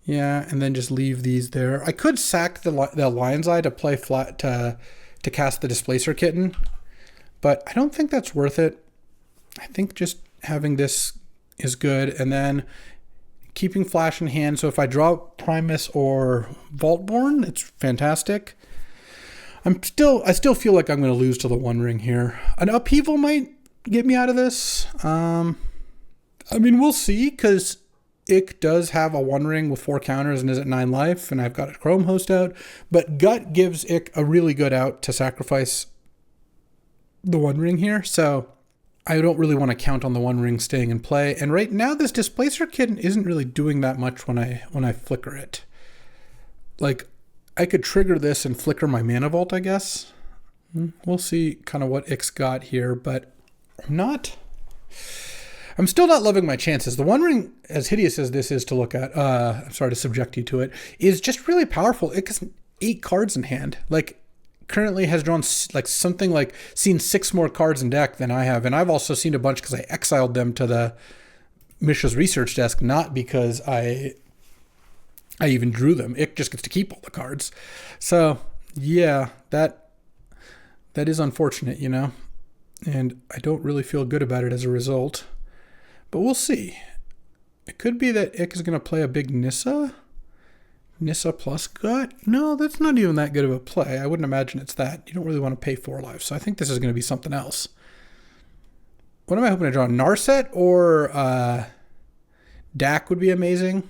[SPEAKER 1] Yeah, and then just leave these there. I could sack the Lion's Eye to play flat to cast the Displacer Kitten, but I don't think that's worth it. I think just having this is good, and then keeping Flash in hand. So if I draw Primus or Vaultborn, it's fantastic. I still feel like I'm going to lose to the One Ring here. An Upheaval might get me out of this. I mean, we'll see, because Ick does have a One Ring with 4 counters and is at 9 life, and I've got a Chrome Host out. But Gut gives Ick a really good out to sacrifice the One Ring here, so I don't really want to count on the One Ring staying in play. And right now, this Displacer Kitten isn't really doing that much when I flicker it. Like, I could trigger this and flicker my Mana Vault, I guess. We'll see kind of what Ick's got here, but I'm still not loving my chances. The One Ring, as hideous as this is to look at, I'm sorry to subject you to it, is just really powerful. It has 8 cards in hand. Like, currently has drawn like something like seen 6 more cards in deck than I have. And I've also seen a bunch because I exiled them to the Mishra's research desk, not because I even drew them. It just gets to keep all the cards. So yeah, that is unfortunate, you know, and I don't really feel good about it as a result, but we'll see. It could be that Ick is going to play a big Nissa plus Gut. No, that's not even that good of a play. I wouldn't imagine it's that. You don't really want to pay 4 lives, so I think this is going to be something else. What am I hoping to draw? Narset or Dak would be amazing,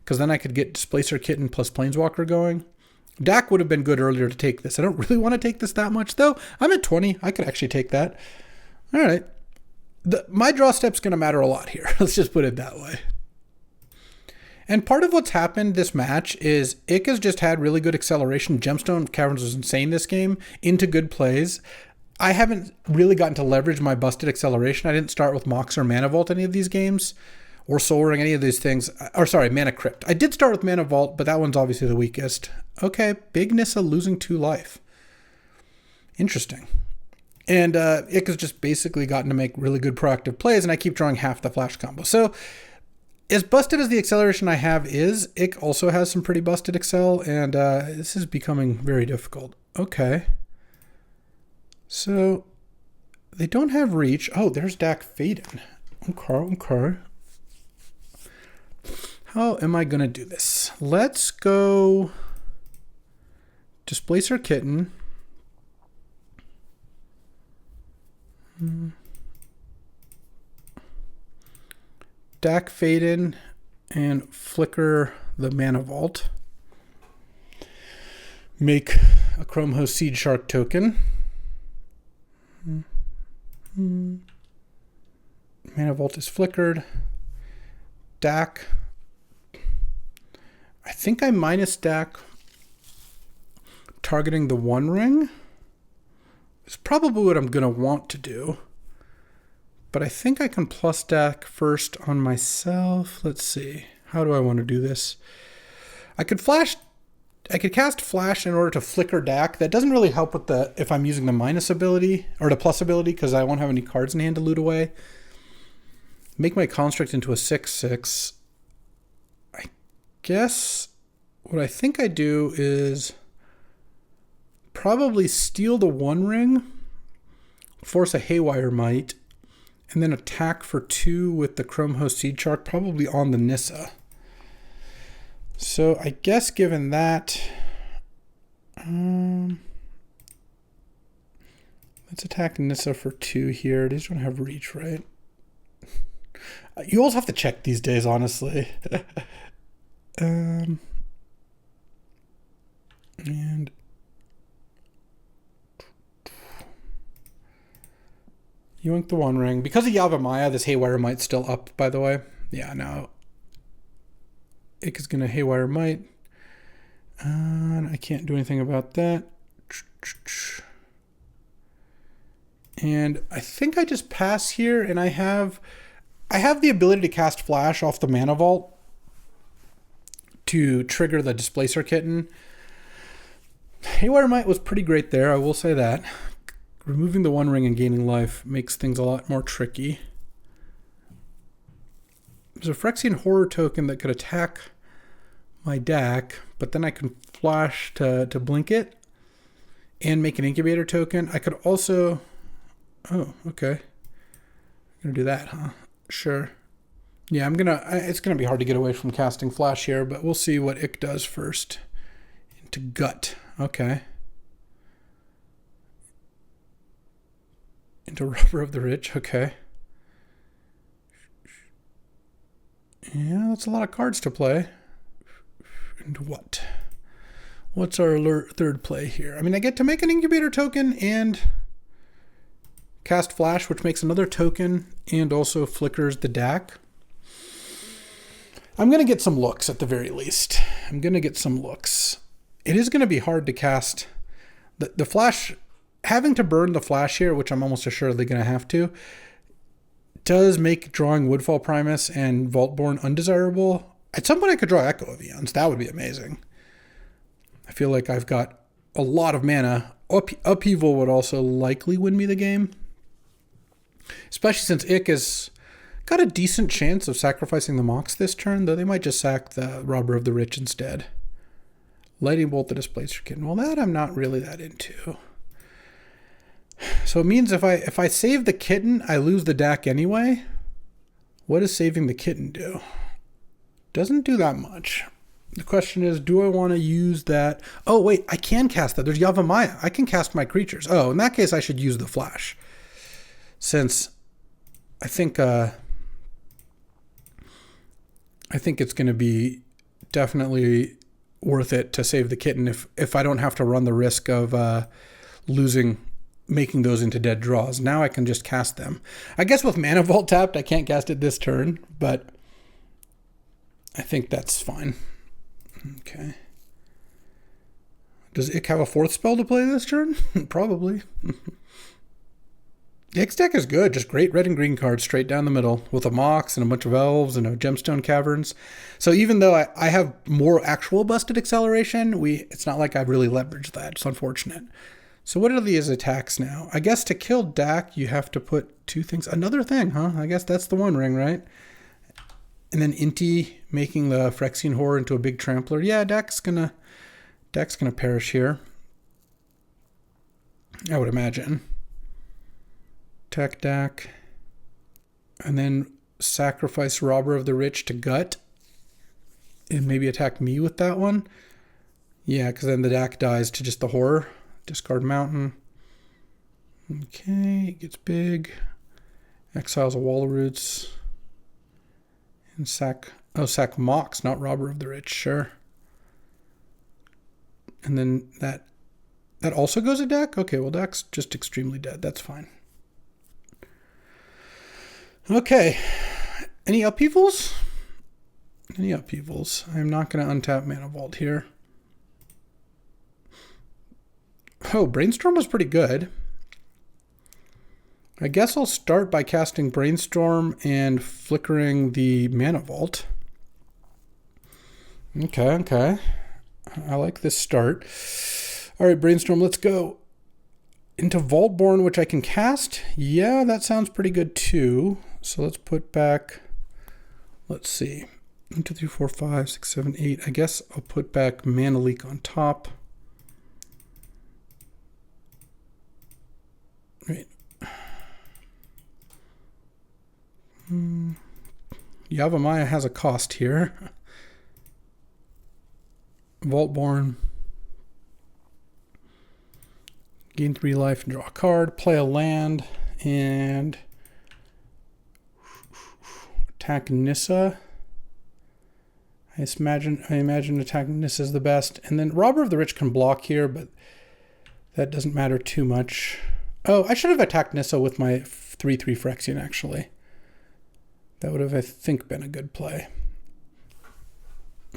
[SPEAKER 1] because then I could get Displacer Kitten plus Planeswalker going. Dak would have been good earlier to take this. I don't really want to take this that much, though. I'm at 20. I could actually take that. All right. My draw step's going to matter a lot here. Let's just put it that way. And part of what's happened this match is Ick has just had really good acceleration. Gemstone Caverns was insane this game, into good plays. I haven't really gotten to leverage my busted acceleration. I didn't start with Mox or Mana Vault any of these games, or Soul Ring, any of these things. Or sorry, Mana Crypt. I did start with Mana Vault, but that one's obviously the weakest. Okay, Big Nissa losing 2 life. Interesting. And Ick has just basically gotten to make really good proactive plays, and I keep drawing half the flash combo. So as busted as the acceleration I have is, Ick also has some pretty busted excel, and this is becoming very difficult. Okay. So they don't have reach. Oh, there's Dak Faden. Okay. How am I going to do this? Let's go Displacer Kitten. Dak Faden and flicker the Mana Vault. Make a Chrome Host Seed Shark token. Mana Vault is flickered. Dak. I think I minus Dak targeting the One Ring. It's probably what I'm going to want to do. But I think I can plus Dak first on myself. Let's see. How do I want to do this? I could cast Flash in order to flicker Dak. That doesn't really help with if I'm using the minus ability or the plus ability, because I won't have any cards in hand to loot away. Make my construct into a 6/6. I guess what I think I do is probably steal the One Ring, force a Haywire Might, and then attack for 2 with the Chrome Host Seed Shark, probably on the Nissa. So I guess given that, let's attack Nissa for 2 here. These don't have reach, right? You always have to check these days, honestly. And yoink the One Ring. Because of Yavimaya, this Haywire Might's still up, by the way. Yeah, no. Ick is going to Haywire Might. And I can't do anything about that. And I think I just pass here, and I have the ability to cast Flash off the Mana Vault to trigger the Displacer Kitten. Haywire Might was pretty great there, I will say that. Removing the one ring and gaining life makes things a lot more tricky. There's a Phyrexian Horror token that could attack my deck, but then I can flash to blink it and make an Incubator token. I could also... Oh, okay. I'm going to do that, huh? Sure. Yeah, it's going to be hard to get away from casting Flash here, but we'll see what Ick does first. Into Gut. Okay. Into Rubber of the Rich. Okay. Yeah, that's a lot of cards to play. Into what? What's our third play here? I mean, I get to make an Incubator token and cast Flash, which makes another token and also flickers the deck. I'm going to get some looks at the very least. I'm going to get some looks. It is going to be hard to cast the Flash. Having to burn the Flash here, which I'm almost assuredly going to have to, does make drawing Woodfall Primus and Vaultborn undesirable. At some point I could draw Echo of Eons. That would be amazing. I feel like I've got a lot of mana. Upheaval would also likely win me the game. Especially since Ick has got a decent chance of sacrificing the Mox this turn, though they might just sack the Robber of the Rich instead. Lightning Bolt the Displacer Kitten. Well, that I'm not really that into. So it means if I save the kitten, I lose the deck anyway. What does saving the kitten do? Doesn't do that much. The question is, do I want to use that? Oh, wait, I can cast that. There's Yavimaya. I can cast my creatures. Oh, in that case, I should use the Flash. Since I think it's going to be definitely worth it to save the kitten if I don't have to run the risk of making those into dead draws. Now I can just cast them. I guess with Mana Vault tapped, I can't cast it this turn, but I think that's fine. Okay. Does Ick have a fourth spell to play this turn? Probably. Ick's deck is good. Just great red and green cards straight down the middle with a Mox and a bunch of Elves and a Gemstone Caverns. So even though I have more actual busted acceleration, it's not like I've really leveraged that. It's unfortunate. So what are these attacks now? I guess to kill Dak, you have to put two things. Another thing, huh? I guess that's the one ring, right? And then Inti making the Phyrexian Horror into a big trampler. Yeah, Dak's gonna perish here. I would imagine. Attack Dak. And then sacrifice Robber of the Rich to Gut. And maybe attack me with that one. Yeah, because then the Dak dies to just the Horror. Discard Mountain. Okay, it gets big. Exiles a Wall of Roots. And sack Mox, not Robber of the Rich, sure. And then that also goes a deck? Okay, well, Dak's just extremely dead. That's fine. Okay. Any upheavals? Any upheavals? I'm not going to untap Mana Vault here. Oh, Brainstorm was pretty good. I guess I'll start by casting Brainstorm and flickering the Mana Vault. Okay. I like this start. All right, Brainstorm, let's go. Into Vaultborn, which I can cast. Yeah, that sounds pretty good too. So let's put back, let's see, 1, 2, 3, 4, 5, 6, 7, 8. I guess I'll put back Mana Leak on top. Right. Yavimaya has a cost here. Vaultborn. Gain 3 life and draw a card. Play a land and attack Nissa. I imagine attacking Nissa is the best. And then Robber of the Rich can block here, but that doesn't matter too much. Oh, I should have attacked Nissa with my 3/3 Phyrexian, actually. That would have, I think, been a good play.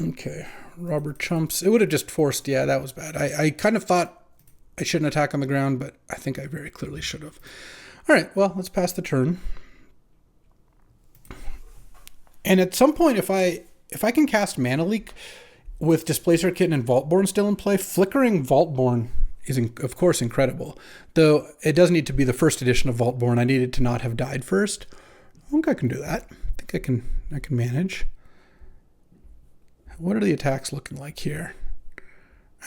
[SPEAKER 1] Okay, Robert chumps. It would have just forced, yeah, that was bad. I kind of thought I shouldn't attack on the ground, but I think I very clearly should have. All right, well, let's pass the turn. And at some point, if I can cast Mana Leak, with Displacer Kitten and Vaultborn still in play, flickering Vaultborn is, of course, incredible. Though it does need to be the first edition of Vaultborn. I needed to not have died first. I think I can do that. I think I can manage. What are the attacks looking like here?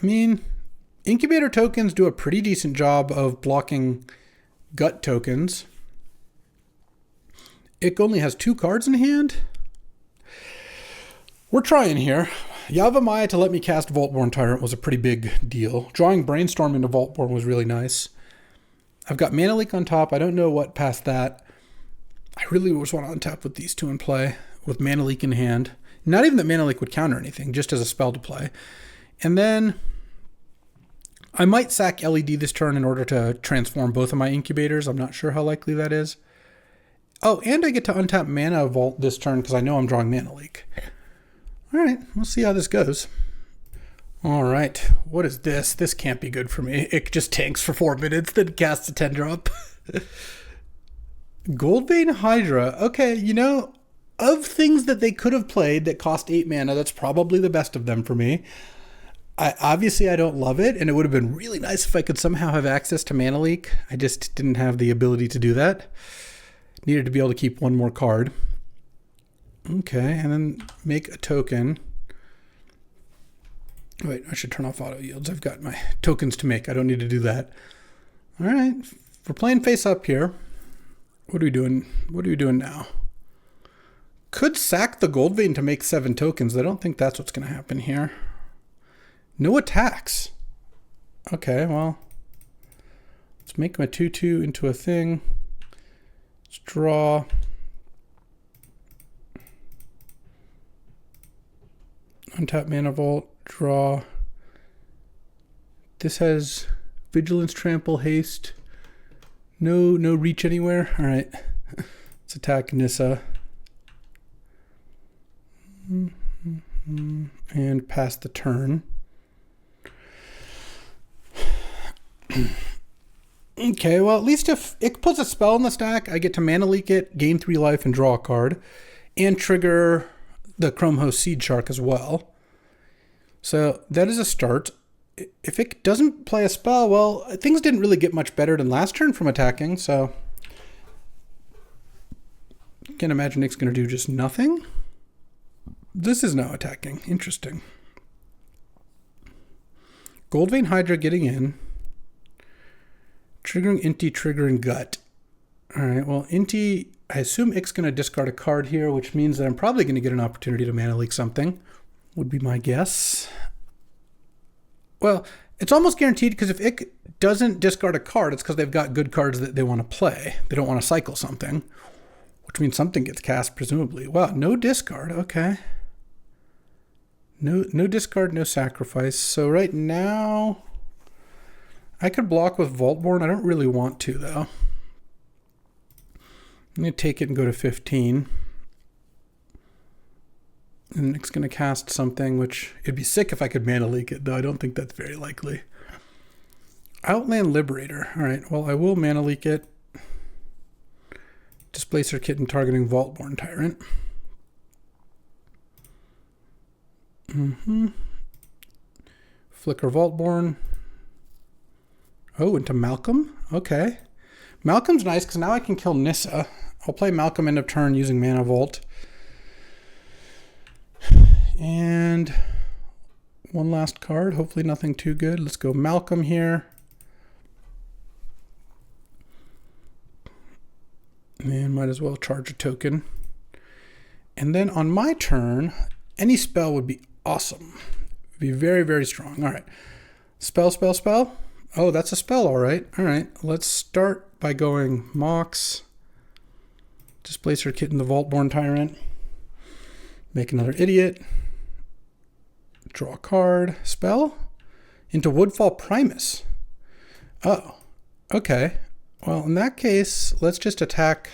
[SPEAKER 1] I mean, Incubator tokens do a pretty decent job of blocking Gut tokens. It only has 2 cards in hand. We're trying here. Yavimaya to let me cast Vaultborn Tyrant was a pretty big deal. Drawing Brainstorm into Vaultborn was really nice. I've got Mana Leak on top. I don't know what past that. I really just want to untap with these 2 in play, with Mana Leak in hand. Not even that Mana Leak would counter anything, just as a spell to play. And then I might sack LED this turn in order to transform both of my Incubators. I'm not sure how likely that is. Oh, and I get to untap Mana Vault this turn because I know I'm drawing Mana Leak. All right, we'll see how this goes. All right, what is this? This can't be good for me. It just tanks for 4 minutes, then casts a 10-drop. Goldvein Hydra. Okay, you know, of things that they could have played that cost 8 mana, that's probably the best of them for me. Obviously, I don't love it, and it would have been really nice if I could somehow have access to Mana Leak. I just didn't have the ability to do that. Needed to be able to keep 1 more card. Okay, and then make a token. Wait, I should turn off auto yields. I've got my tokens to make. I don't need to do that. All right, we're playing face up here. What are we doing? What are we doing now? Could sack the Goldvein to make 7 tokens. I don't think that's what's going to happen here. No attacks. Okay, well, let's make my 2/2 into a thing. Let's draw. Untap Mana Vault, draw. This has Vigilance, Trample, Haste. No reach anywhere. All right, let's attack Nissa. And pass the turn. Okay, well, at least if it puts a spell in the stack, I get to Mana Leak it, gain 3 life, and draw a card. And trigger the Chrome Host Seed Shark as well. So that is a start. If it doesn't play a spell, well, things didn't really get much better than last turn from attacking, so I can't imagine Nick's going to do just nothing. This is now attacking. Interesting. Goldvein Hydra getting in. Triggering Inti, triggering Gut. All right, well, Inti, I assume Ick's going to discard a card here, which means that I'm probably going to get an opportunity to Mana Leak something, would be my guess. Well, it's almost guaranteed because if Ick doesn't discard a card, it's because they've got good cards that they want to play. They don't want to cycle something, which means something gets cast, presumably. Wow, no discard. Okay. No discard, no sacrifice. So right now, I could block with Vaultborn. I don't really want to, though. I'm going to take it and go to 15. And Nick's going to cast something, which it'd be sick if I could Mana Leak it, though I don't think that's very likely. Outland Liberator. All right, well, I will Mana Leak it. Displacer Kitten targeting Vaultborn Tyrant. Flicker Vaultborn. Oh, into Malcolm? Okay. Malcolm's nice because now I can kill Nissa. I'll play Malcolm end of turn using Mana Vault. And one last card. Hopefully nothing too good. Let's go Malcolm here. And might as well charge a token. And then on my turn, any spell would be awesome. Be very, very strong. All right. Spell, spell, spell. Oh, that's a spell, all right. All right. Let's start by going Mox. Displacer Kitten, the Vaultborn Tyrant. Make another idiot. Draw a card. Spell. Into Woodfall Primus. Oh, okay. Well, in that case, let's just attack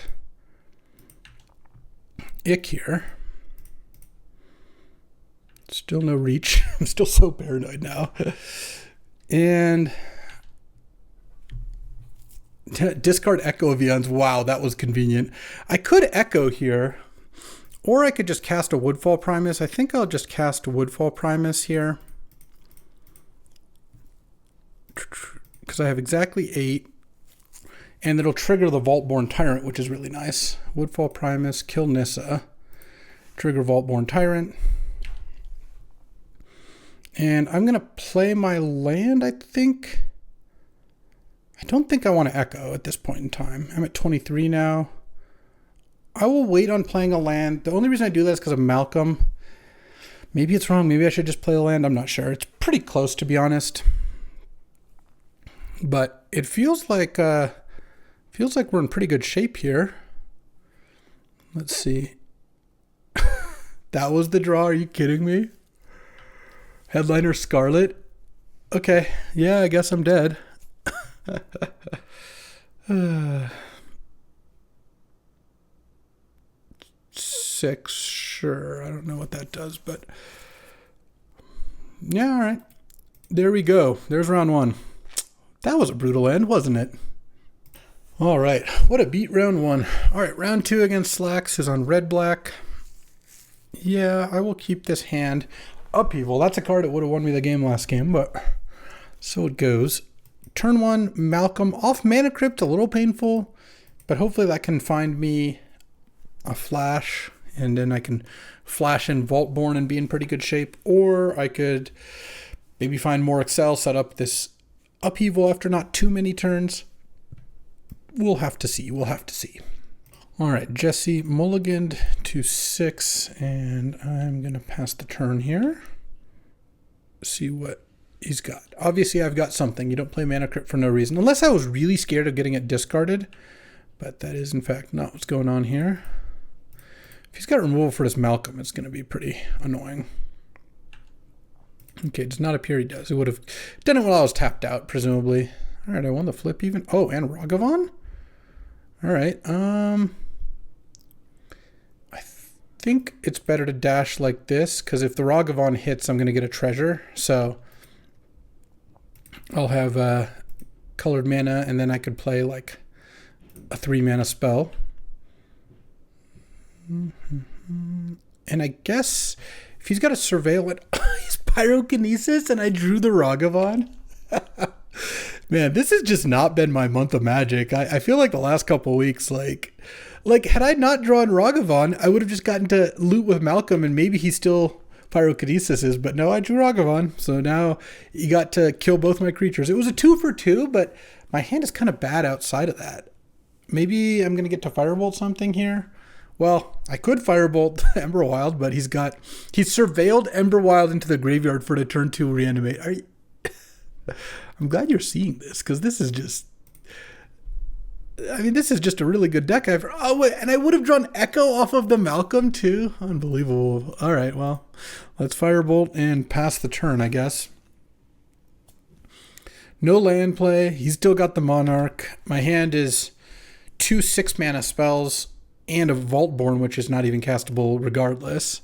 [SPEAKER 1] Ick here. Still no reach. I'm still so paranoid now. And discard Echo of Eons. Wow, that was convenient. I could Echo here, Or I could just cast a Woodfall Primus. I think I'll just cast Woodfall Primus here. Because I have exactly 8. And it'll trigger the Vaultborn Tyrant, which is really nice. Woodfall Primus, kill Nissa. Trigger Vaultborn Tyrant. And I'm going to play my land, I think. I don't think I want to Echo at this point in time. I'm at 23 now. I will wait on playing a land. The only reason I do that is because of Malcolm. Maybe it's wrong. Maybe I should just play a land. I'm not sure. It's pretty close, to be honest. But it feels like we're in pretty good shape here. Let's see. That was the draw. Are you kidding me? Headliner Scarlet. Okay. Yeah, I guess I'm dead. 6, sure. I don't know what that does, but yeah, all right. There we go. There's round 1. That was a brutal end, wasn't it? All right. What a beat round 1. All right, round 2 against Slacks is on red-black. Yeah, I will keep this hand. Upheaval. That's a card that would have won me the game last game, but so it goes. Turn 1, Malcolm. Off Mana Crypt, a little painful, but hopefully that can find me a flash, and then I can flash in Vaultborn and be in pretty good shape. Or I could maybe find more Excel, set up this Upheaval after not too many turns. We'll have to see. We'll have to see. All right, Jesse mulliganed to 6, and I'm going to pass the turn here. See what he's got. Obviously, I've got something. You don't play Mana Crypt for no reason, unless I was really scared of getting it discarded. But that is, in fact, not what's going on here. If he's got removal for this Malcolm, it's going to be pretty annoying. Okay, does not appear he does. He would have done it while I was tapped out, presumably. All right, I won the flip even. Oh, and Ragavan? All right. I think it's better to dash like this, because if the Ragavan hits, I'm going to get a treasure. So I'll have colored mana, and then I could play like a 3-mana spell. And I guess if he's got a surveil it, he's Pyrokinesis, and I drew the Ragavan. Man, this has just not been my month of Magic. I feel like the last couple of weeks, like had I not drawn Ragavan, I would have just gotten to loot with Malcolm, and maybe he still Pyrokinesis is, but no, I drew Ragavan. So now you got to kill both my creatures. It was a 2 for 2, but my hand is kind of bad outside of that. Maybe I'm going to get to Firebolt something here. Well, I could Firebolt Emberwild, but he's surveilled Emberwild into the graveyard for the turn 2 reanimate. I'm glad you're seeing this, because this is just... I mean, this is just a really good deck. Oh, wait, and I would have drawn Echo off of the Malcolm, too? Unbelievable. All right, well, let's Firebolt and pass the turn, I guess. No land play. He's still got the Monarch. My hand is 2 6-mana spells and a Vaultborn, which is not even castable regardless.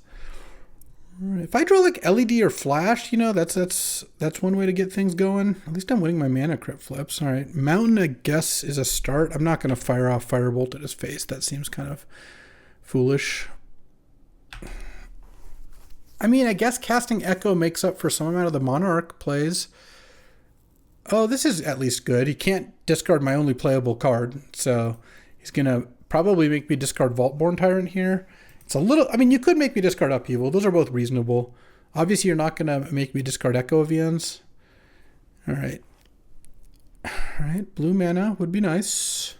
[SPEAKER 1] If I draw like LED or Flash, that's one way to get things going. At least I'm winning my Mana Crypt flips. All right, Mountain, I guess, is a start. I'm not going to fire off Firebolt at his face. That seems kind of foolish. I mean, I guess casting Echo makes up for some amount of the Monarch plays. Oh, this is at least good. He can't discard my only playable card, so he's going to probably make me discard Vaultborn Tyrant here. It's a little... I mean, you could make me discard Upheaval. Those are both reasonable. Obviously, you're not going to make me discard Echo Vians. All right. All right. Blue mana would be nice.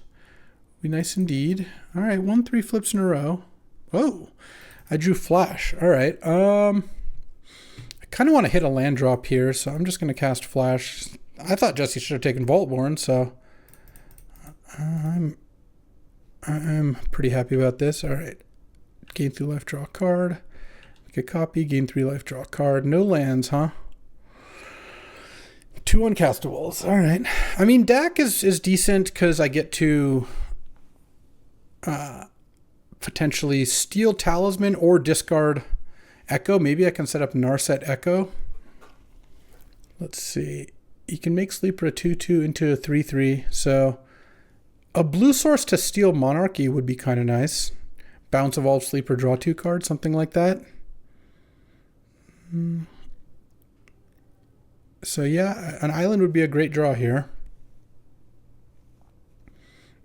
[SPEAKER 1] Be nice indeed. All right. 1-3 flips in a row. Whoa. I drew Flash. All right. I kind of want to hit a land drop here, so I'm just going to cast Flash. I thought Jesse should have taken Vaultborn, so I'm pretty happy about this. All right. Gain 3 life, draw a card. Make a copy, gain 3 life, draw a card. No lands, huh? 2 uncastables. All right. I mean, Dak is decent because I get to potentially steal Talisman or discard Echo. Maybe I can set up Narset Echo. Let's see. You can make Sleeper a 2-2 into a 3-3. So a blue source to steal Monarchy would be kind of nice. bounce, evolve, sleep, or draw 2 cards, something like that. So yeah, an island would be a great draw here.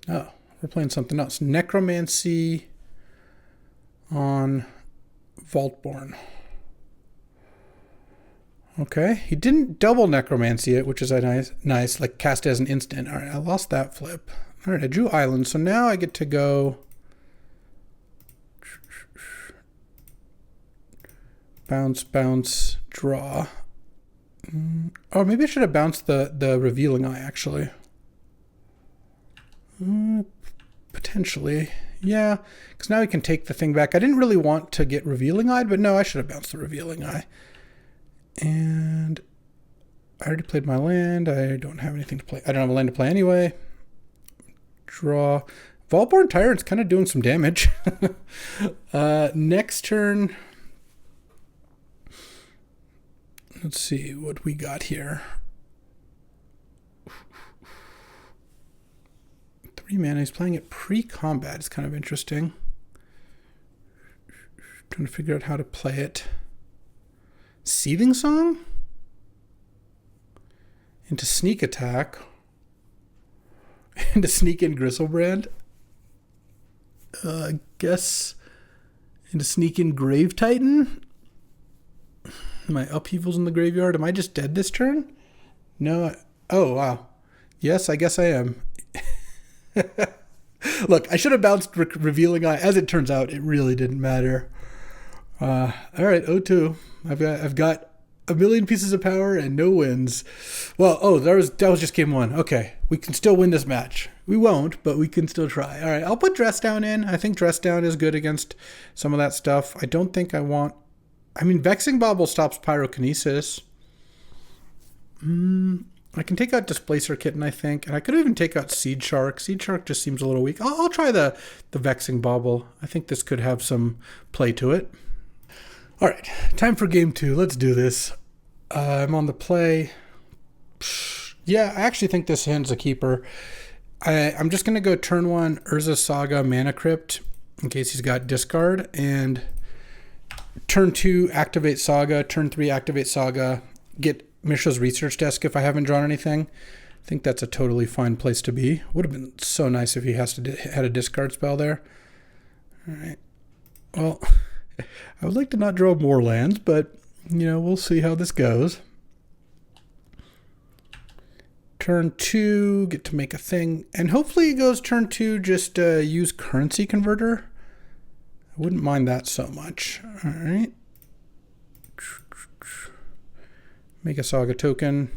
[SPEAKER 1] Oh, we're playing something else. Necromancy on Vaultborn. Okay, he didn't double Necromancy it, which is a nice, like cast as an instant. All right, I lost that flip. All right, I drew island, so now I get to go bounce, bounce, draw. Oh, maybe I should have bounced the Revealing Eye, actually. Potentially. Yeah, because now we can take the thing back. I didn't really want to get Revealing Eye, but no, I should have bounced the Revealing Eye. And I already played my land. I don't have anything to play. I don't have a land to play anyway. Draw. Vaultborn Tyrant's kind of doing some damage. Next turn. Let's see what we got here. 3 mana. He's playing it pre-combat. It's kind of interesting. Trying to figure out how to play it. Seething Song? Into Sneak Attack. Into Sneak in Gristlebrand. I guess into Sneak in Grave Titan. My upheavals in the graveyard. Am I just dead this turn? No. Oh, wow. Yes, I guess I am. Look, I should have bounced Revealing Eye. As it turns out, it really didn't matter. All right, 0-2. I've got a million pieces of power and no wins. Well, oh, that was just game 1. Okay, we can still win this match. We won't, but we can still try. All right, I'll put Dress Down in. I think Dress Down is good against some of that stuff. I don't think I want... I mean, Vexing Bauble stops Pyrokinesis. I can take out Displacer Kitten, I think. And I could even take out Seed Shark. Seed Shark just seems a little weak. I'll try the Vexing Bauble. I think this could have some play to it. All right, time for game 2. Let's do this. I'm on the play. Yeah, I actually think this hand's a keeper. I'm just going to go turn 1 Urza Saga Mana Crypt in case he's got discard. And turn 2 activate Saga. Turn 3 activate Saga. Get Mishra's Research Desk if I haven't drawn anything. I think that's a totally fine place to be. Would have been so nice if he had a discard spell there. All right. Well... I would like to not draw more lands, but, you know, we'll see how this goes. Turn 2, get to make a thing. And hopefully it goes turn 2, just use Currency Converter. I wouldn't mind that so much. All right. Make a Saga token.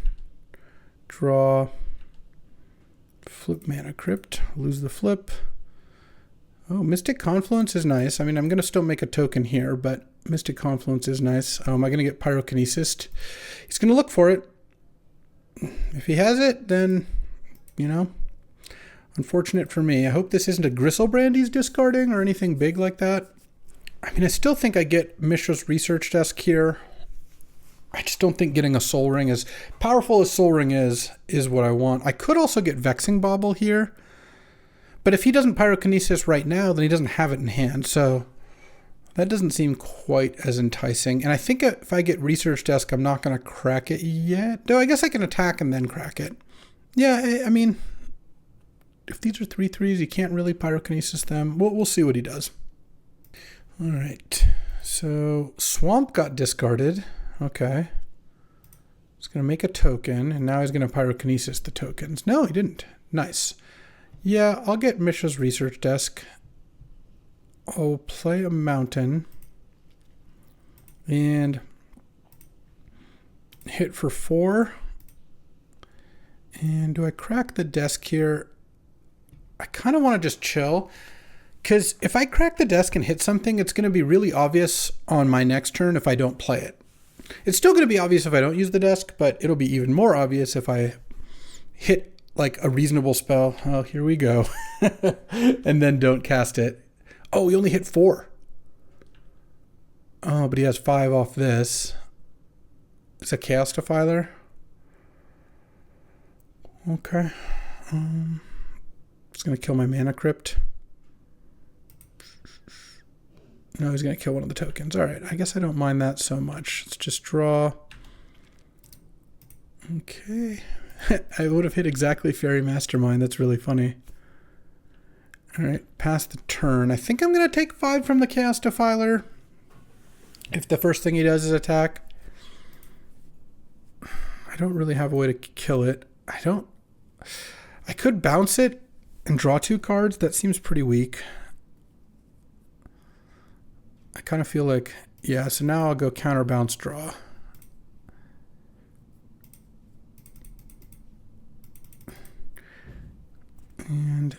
[SPEAKER 1] Draw. Flip Mana Crypt. Lose the flip. Oh, Mystic Confluence is nice. I mean, I'm going to still make a token here, but Mystic Confluence is nice. Am I going to get Pyrokinesis? He's going to look for it. If he has it, then, you know, unfortunate for me. I hope this isn't a Gristlebrand he's discarding or anything big like that. I mean, I still think I get Mishra's Research Desk here. I just don't think getting a Soul Ring, as powerful as Soul Ring is what I want. I could also get Vexing Bauble here. But if he doesn't Pyrokinesis right now, then he doesn't have it in hand. So that doesn't seem quite as enticing. And I think if I get Research Desk, I'm not going to crack it yet. No, I guess I can attack and then crack it. Yeah, I mean, if these are 3/3s, you can't really Pyrokinesis them. We'll see what he does. All right. So Swamp got discarded. Okay. He's going to make a token, and now he's going to Pyrokinesis the tokens. No, he didn't. Nice. Yeah, I'll get Mishra's Research Desk. I'll play a mountain and hit for 4. And do I crack the desk here? I kind of want to just chill, because if I crack the desk and hit something, it's going to be really obvious on my next turn if I don't play it. It's still going to be obvious if I don't use the desk, but it'll be even more obvious if I hit like a reasonable spell. Oh, here we go. And then don't cast it. Oh, he only hit 4. Oh, but he has 5 off this. It's a Chaos Defiler. Okay. It's going to kill my Mana Crypt. No, he's going to kill one of the tokens. All right, I guess I don't mind that so much. Let's just draw. Okay. I would have hit exactly Fairy Mastermind. That's really funny. All right, pass the turn. I think I'm going to take 5 from the Chaos Defiler. If the first thing he does is attack. I don't really have a way to kill it. I could bounce it and draw 2 cards. That seems pretty weak. I kind of feel like, yeah, so now I'll go counter bounce draw. And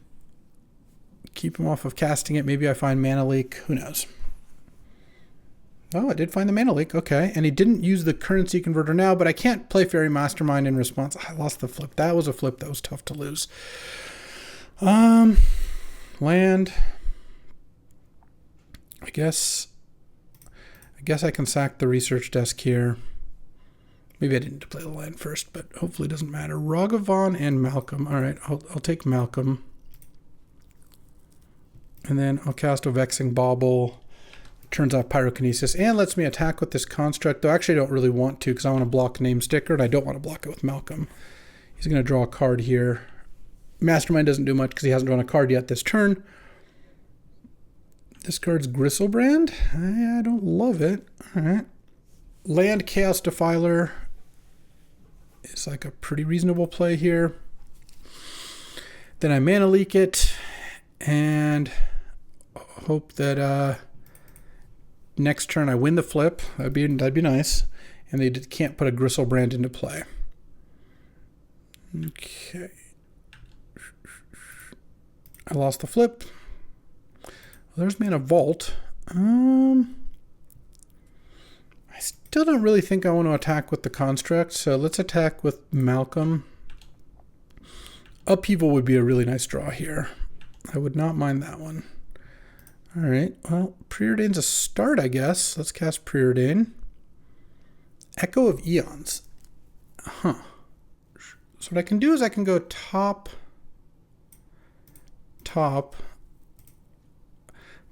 [SPEAKER 1] keep him off of casting it. Maybe I find Mana Leak. Who knows? Oh, I did find the Mana Leak. Okay. And he didn't use the currency converter now, but I can't play Fairy Mastermind in response. I lost the flip. That was a flip that was tough to lose. Land. I guess I can sack the research desk here. Maybe I didn't need to play the land first, but hopefully it doesn't matter. Ragavan and Malcolm. All right, I'll take Malcolm. And then I'll cast a Vexing Bauble. Turns off Pyrokinesis and lets me attack with this construct. Though actually I don't really want to because I want to block Name Sticker and I don't want to block it with Malcolm. He's going to draw a card here. Mastermind doesn't do much because he hasn't drawn a card yet this turn. This card's Gristlebrand. I don't love it. All right. Land Chaos Defiler is like a pretty reasonable play here. Then I Mana Leak it and hope that next turn I win the flip. That'd be nice. And they can't put a Gristlebrand into play. Okay. I lost the flip. Well, there's Mana Vault. I still don't really think I want to attack with the construct, so let's attack with Malcolm. Upheaval would be a really nice draw here. I would not mind that one. All right, well, Preordain's a start, I guess. Let's cast Preordain. Echo of Eons. Huh. So what I can do is I can go top,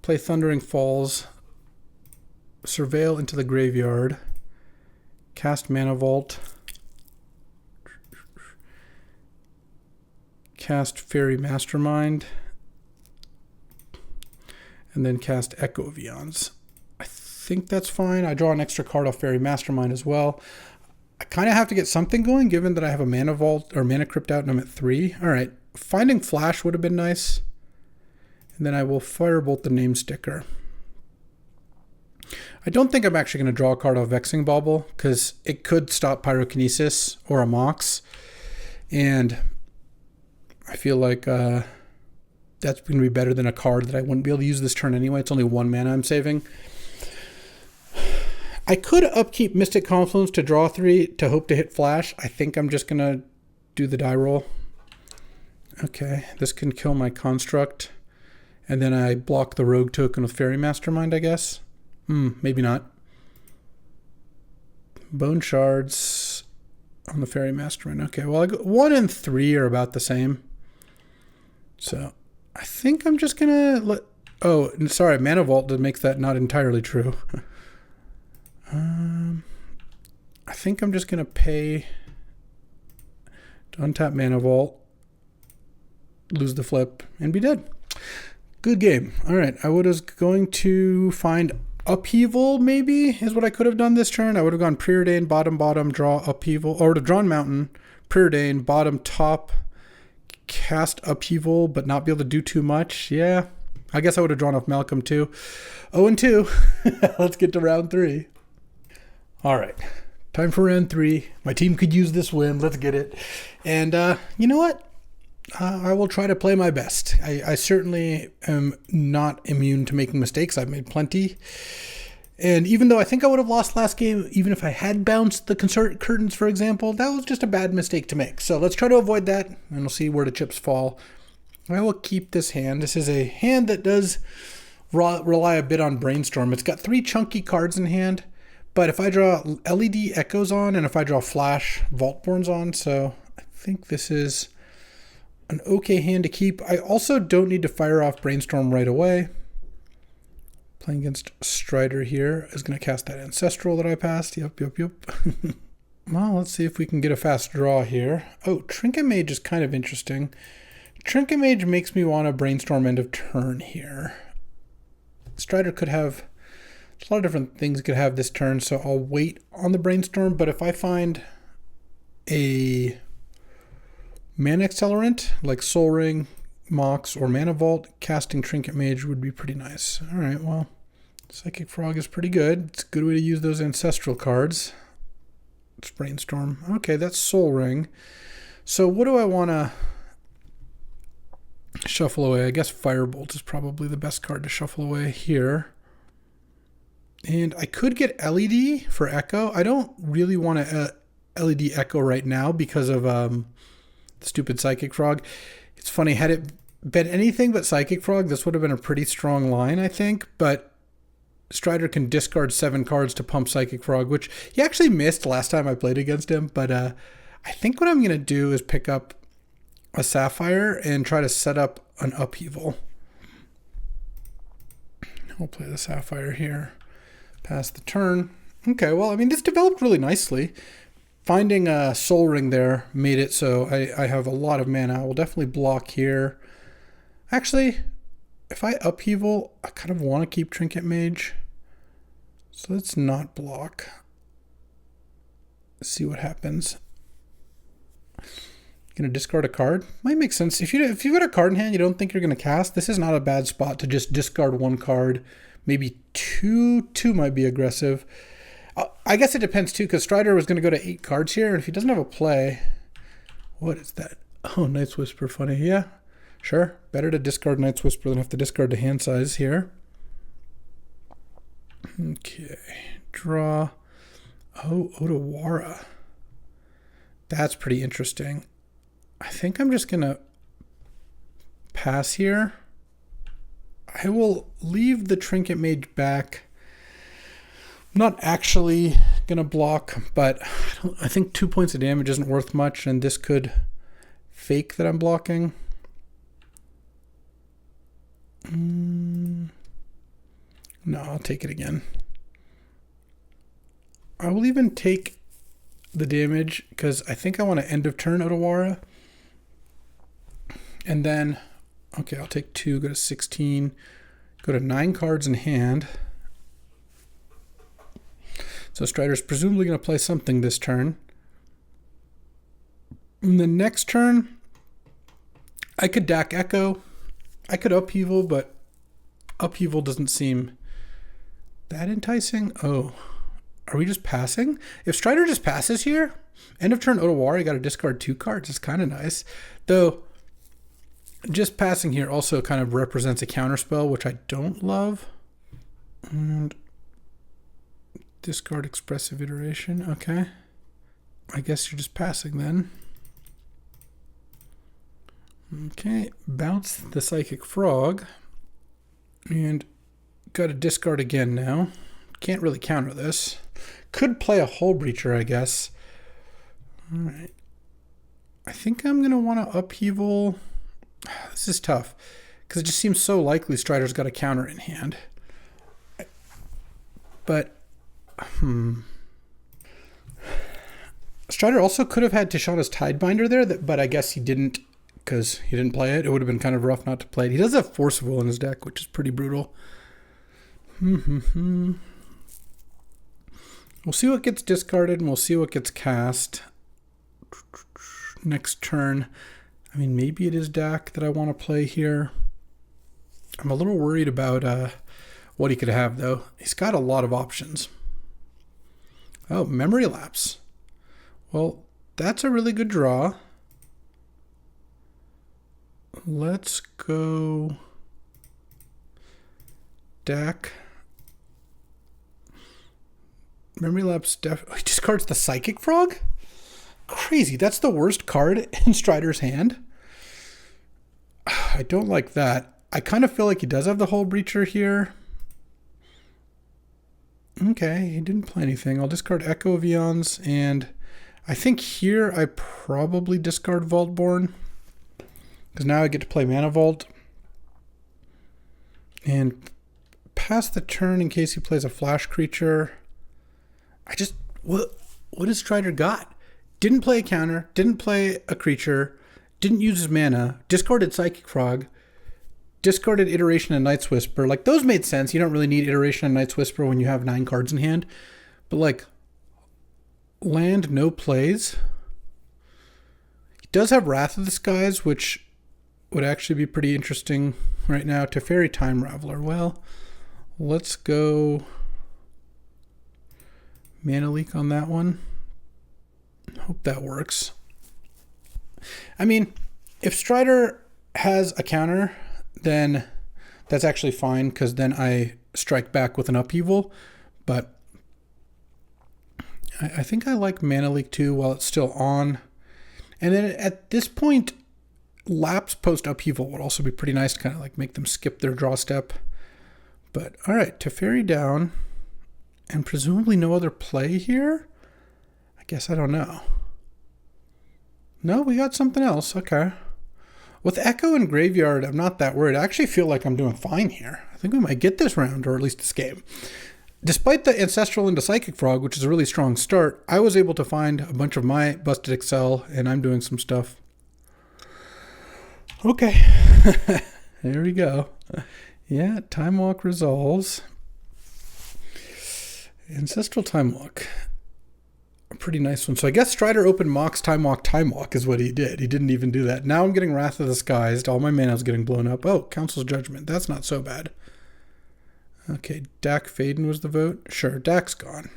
[SPEAKER 1] play Thundering Falls, Surveil into the graveyard, cast Mana Vault, cast Fairy Mastermind, and then cast Echo of Eons. I think that's fine. I draw an extra card off Fairy Mastermind as well. I kind of have to get something going given that I have a Mana Vault or Mana Crypt out and I'm at 3. All right, finding Flash would have been nice. And then I will Firebolt the Name Sticker. I don't think I'm actually going to draw a card off Vexing Bauble because it could stop Pyrokinesis or a Mox. And I feel like that's going to be better than a card that I wouldn't be able to use this turn anyway. It's only 1 mana I'm saving. I could upkeep Mystic Confluence to draw 3 to hope to hit Flash. I think I'm just going to do the die roll. Okay, this can kill my construct. And then I block the rogue token with Fairy Mastermind, I guess. Maybe not. Bone Shards on the Fairy Mastermind. Okay, well, 1 and 3 are about the same. So I think I'm just going to let... Oh, sorry, Mana Vault makes that not entirely true. I think I'm just going to pay to untap Mana Vault, lose the flip, and be dead. Good game. All right, I was going to find Upheaval, maybe, is what I could have done this turn. I would have gone Preordain, bottom, draw Upheaval, or would have drawn Mountain, Preordain, bottom, top, cast Upheaval, but not be able to do too much. Yeah, I guess I would have drawn off Malcolm too. 0-2. Let's get to round 3. All right, time for round 3. My team could use this win. Let's get it. And you know what? I will try to play my best. I certainly am not immune to making mistakes. I've made plenty. And even though I think I would have lost last game, even if I had bounced the concert curtains, for example, that was just a bad mistake to make. So let's try to avoid that, and we'll see where the chips fall. I will keep this hand. This is a hand that does rely a bit on Brainstorm. It's got 3 chunky cards in hand, but if I draw LED Echoes on, and if I draw Flash, Vaultborns on, so I think this is an okay hand to keep. I also don't need to fire off Brainstorm right away. Playing against Strider here is going to cast that Ancestral that I passed. Yep. Well, let's see if we can get a fast draw here. Oh, Trinket Mage is kind of interesting. Trinket Mage makes me want to brainstorm end of turn here. Strider could have a lot of different things could have this turn, so I'll wait on the brainstorm. But if I find a mana accelerant like Soul Ring, Mox, or Mana Vault, casting Trinket Mage would be pretty nice. All right, well, Psychic Frog is pretty good. It's a good way to use those Ancestral cards. Let's brainstorm. Okay, that's Soul Ring. So what do I want to shuffle away? I guess Firebolt is probably the best card to shuffle away here. And I could get LED for Echo. I don't really want to LED Echo right now because of the stupid Psychic Frog. It's funny, had it been anything but Psychic Frog, this would have been a pretty strong line, I think. But Strider can discard 7 cards to pump Psychic Frog, which he actually missed last time I played against him. But I think what I'm going to do is pick up a Sapphire and try to set up an Upheaval. I'll play the Sapphire here. Pass the turn. Okay, well, I mean, this developed really nicely. Finding a Soul Ring there made it so I have a lot of mana. I will definitely block here. Actually, if I Upheaval, I kind of want to keep Trinket Mage. So let's not block. Let's see what happens. Gonna discard a card. Might make sense. If you've got a card in hand you don't think you're gonna cast, this is not a bad spot to just discard 1 card. Maybe 2. 2 might be aggressive. I guess it depends too, because Strider was gonna go to 8 cards here, and if he doesn't have a play, what is that? Oh, Night's Whisper, funny. Yeah, sure. Better to discard Night's Whisper than have to discard the hand size here. Okay, draw. Oh, Otawara. That's pretty interesting. I think I'm just going to pass here. I will leave the Trinket Mage back. I'm not actually going to block, but I think 2 points of damage isn't worth much, and this could fake that I'm blocking. No, I'll take it again. I will even take the damage because I think I want to end of turn Otawara. And then, okay, I'll take 2, go to 16, go to 9 cards in hand. So Strider's presumably going to play something this turn. In the next turn, I could Dak Echo. I could Upheaval, but Upheaval doesn't seem that enticing. Oh, are we just passing? If Strider just passes here, end of turn Otawara, you got to discard 2 cards. It's kind of nice. Though, just passing here also kind of represents a counterspell, which I don't love. And discard Expressive Iteration. Okay. I guess you're just passing then. Okay. Bounce the Psychic Frog. And got to discard again now. Can't really counter this. Could play a Hull Breacher, I guess. All right. I think I'm going to want to Upheaval. This is tough because it just seems so likely Strider's got a counter in hand. But Strider also could have had Tishana's Tidebinder there, but I guess he didn't because he didn't play it. It would have been kind of rough not to play it. He does have Forcible in his deck, which is pretty brutal. We'll see what gets discarded and we'll see what gets cast. Next turn. I mean, maybe it is Dak that I want to play here. I'm a little worried about what he could have, though. He's got a lot of options. Oh, Memory Lapse. Well, that's a really good draw. Let's go Dak. Memory Lapse. He discards the Psychic Frog? Crazy. That's the worst card in Strider's hand. I don't like that. I kind of feel like he does have the Hull Breacher here. Okay, he didn't play anything. I'll discard Echo of Eons, and I think here I probably discard Vaultborn, because now I get to play Mana Vault and pass the turn in case he plays a flash creature. What has Strider got? Didn't play a counter, didn't play a creature, didn't use his mana, discarded Psychic Frog, discarded Iteration and Night's Whisper. Like, those made sense. You don't really need Iteration and Night's Whisper when you have 9 cards in hand. But, like, land, no plays. He does have Wrath of the Skies, which would actually be pretty interesting right now. Teferi Time Raveler. Well, let's go Mana Leak on that one. Hope that works. I mean, if Strider has a counter, then that's actually fine, because then I strike back with an Upheaval. But I think I like Mana Leak too while it's still on. And then at this point, Lapse post Upheaval would also be pretty nice to kind of like make them skip their draw step. But all right, Teferi down. And presumably no other play here? I guess I don't know. No, we got something else. Okay. With Echo and Graveyard, I'm not that worried. I actually feel like I'm doing fine here. I think we might get this round, or at least this game. Despite the Ancestral into Psychic Frog, which is a really strong start, I was able to find a bunch of my Busted Excel, and I'm doing some stuff. Okay. There we go. Yeah, Time Walk resolves. Ancestral Time Walk. A pretty nice one. So I guess Strider opened Mox Time Walk is what he did. He didn't even do that. Now I'm getting Wrath of the Skies. All my mana is getting blown up. Oh, Council's Judgment. That's not so bad. Okay, Dak Faden was the vote. Sure, Dak's gone.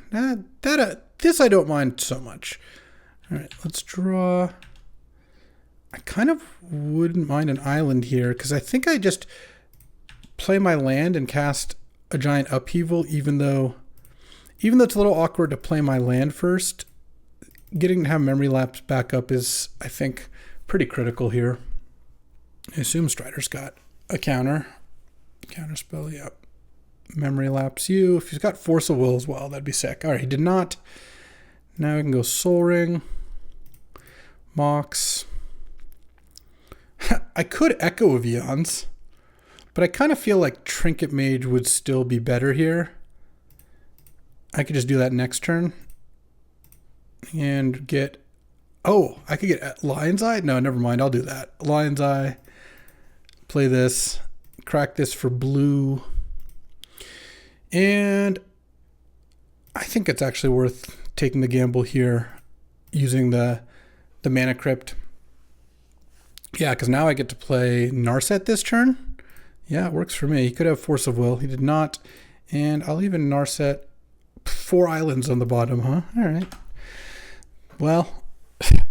[SPEAKER 1] This I don't mind so much. All right, let's draw. I kind of wouldn't mind an island here, because I think I just play my land and cast a giant Upheaval, even though it's a little awkward to play my land first. Getting to have Memory Lapse back up is, I think, pretty critical here. I assume Strider's got a counter. Counter spell, yep. Memory Lapse you. If he's got Force of Will as well, that'd be sick. All right, he did not. Now we can go Soul Ring. Mox. I could Echo of Eons, but I kind of feel like Trinket Mage would still be better here. I could just do that next turn and get... Oh, I could get Lion's Eye? No, never mind. I'll do that. Lion's Eye. Play this. Crack this for blue. And I think it's actually worth taking the gamble here using the Mana Crypt. Yeah, because now I get to play Narset this turn. Yeah, it works for me. He could have Force of Will. He did not. And I'll even Narset 4 islands on the bottom, huh? All right. Well,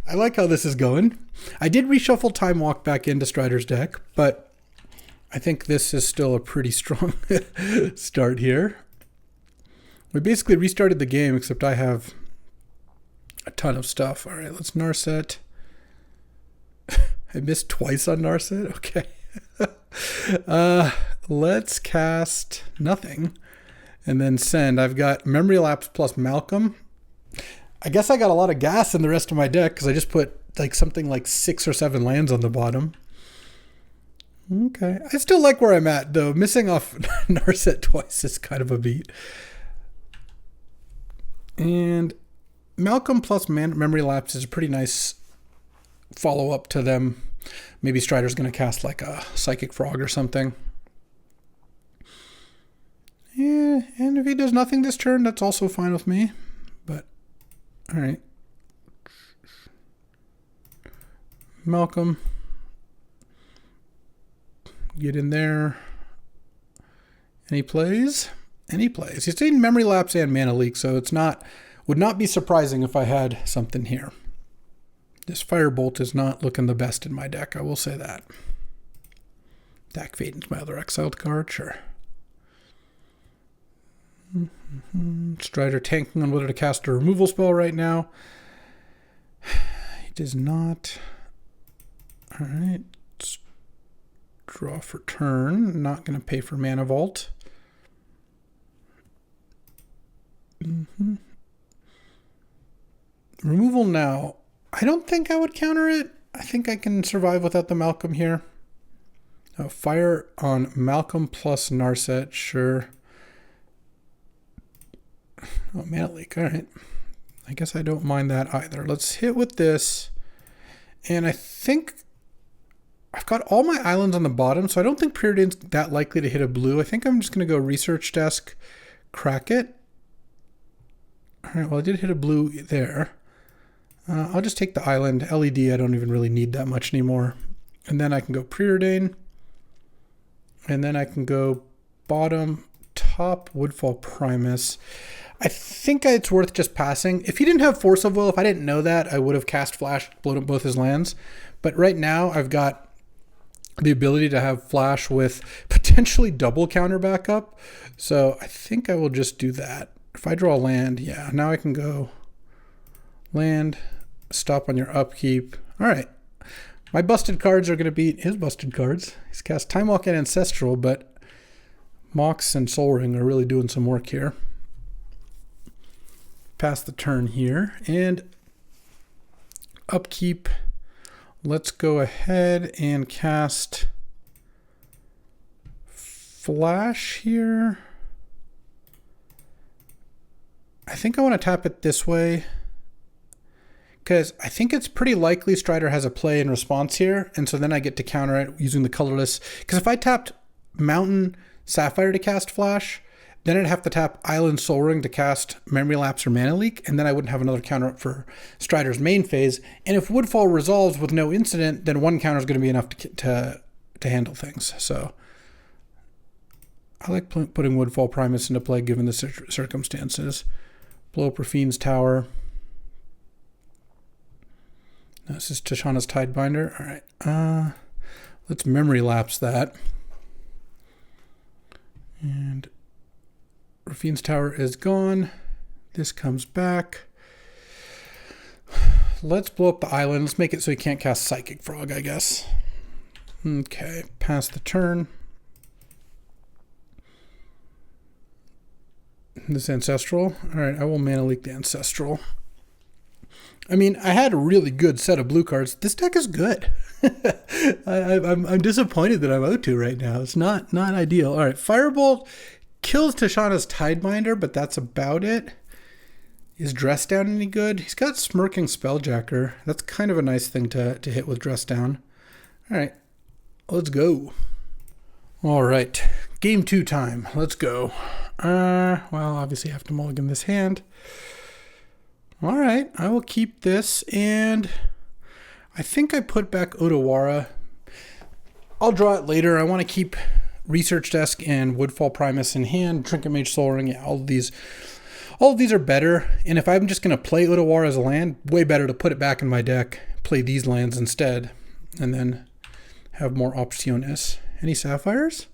[SPEAKER 1] I like how this is going. I did reshuffle Time Walk back into Strider's deck, but I think this is still a pretty strong start here. We basically restarted the game, except I have a ton of stuff. All right, let's Narset. I missed twice on Narset? Okay. Let's cast nothing and then send. I've got Memory Lapse plus Malcolm. I guess I got a lot of gas in the rest of my deck because I just put like something like 6 or 7 lands on the bottom. Okay. I still like where I'm at, though. Missing off Narset twice is kind of a beat. And Malcolm plus Memory Lapse is a pretty nice follow-up to them. Maybe Strider's going to cast like a Psychic Frog or something. Yeah, and if he does nothing this turn, that's also fine with me. But, all right. Malcolm. Get in there. And he plays. And he plays. He's taking Memory Lapse and Mana Leak, so would not be surprising if I had something here. This Firebolt is not looking the best in my deck, I will say that. Dak Faden's my other exiled card, sure. Strider tanking on whether to cast a removal spell right now. He does not. All right. Let's draw for turn. Not going to pay for Mana Vault. Removal now. I don't think I would counter it. I think I can survive without the Malcolm here. Fire on Malcolm plus Narset, sure. Oh, mana leak. All right. I guess I don't mind that either. Let's hit with this. And I think I've got all my islands on the bottom, so I don't think Preordain's that likely to hit a blue. I think I'm just going to go Research Desk, crack it. All right, well, I did hit a blue there. I'll just take the island. LED, I don't even really need that much anymore. And then I can go Preordain. And then I can go bottom, top, Woodfall Primus. I think it's worth just passing. If he didn't have Force of Will, if I didn't know that, I would have cast Flash, blown up both his lands. But right now, I've got the ability to have Flash with potentially double counter backup. So I think I will just do that. If I draw a land, yeah, now I can go land, stop on your upkeep. All right. My busted cards are going to beat his busted cards. He's cast Time Walk and Ancestral, but Mox and Soul Ring are really doing some work here. Pass the turn here. And upkeep. Let's go ahead and cast Flash here. I think I want to tap it this way, because I think it's pretty likely Strider has a play in response here, and so then I get to counter it using the colorless. Because if I tapped Mountain Sapphire to cast Flash, then I'd have to tap Island Soul Ring to cast Memory Lapse or Mana Leak, and then I wouldn't have another counter up for Strider's main phase. And if Woodfall resolves with no incident, then one counter is going to be enough to handle things. So I like putting Woodfall Primus into play given the circumstances. Blow up Rafine's Tower. This is Tishana's Tidebinder. All right. Let's Memory Lapse that. And Rafine's Tower is gone. This comes back. Let's blow up the island. Let's make it so he can't cast Psychic Frog, I guess. Okay. Pass the turn. This Ancestral. All right. I will Mana Leak the Ancestral. I mean, I had a really good set of blue cards. This deck is good. I'm disappointed that I'm O2 right now. It's not ideal. All right, Firebolt kills Tishana's Tidebinder, but that's about it. Is Dress Down any good? He's got Smirking Spelljacker. That's kind of a nice thing to hit with Dress Down. All right, let's go. All right, game 2 time. Let's go. Well, obviously I have to mulligan this hand. All right, I will keep this, and I think I put back Otawara. I'll draw it later. I want to keep Research Desk and Woodfall Primus in hand, Trinket Mage, Soul Ring. Yeah, all of these are better. And if I'm just going to play Otawara as a land, way better to put it back in my deck, play these lands instead, and then have more opciones. Any Sapphires?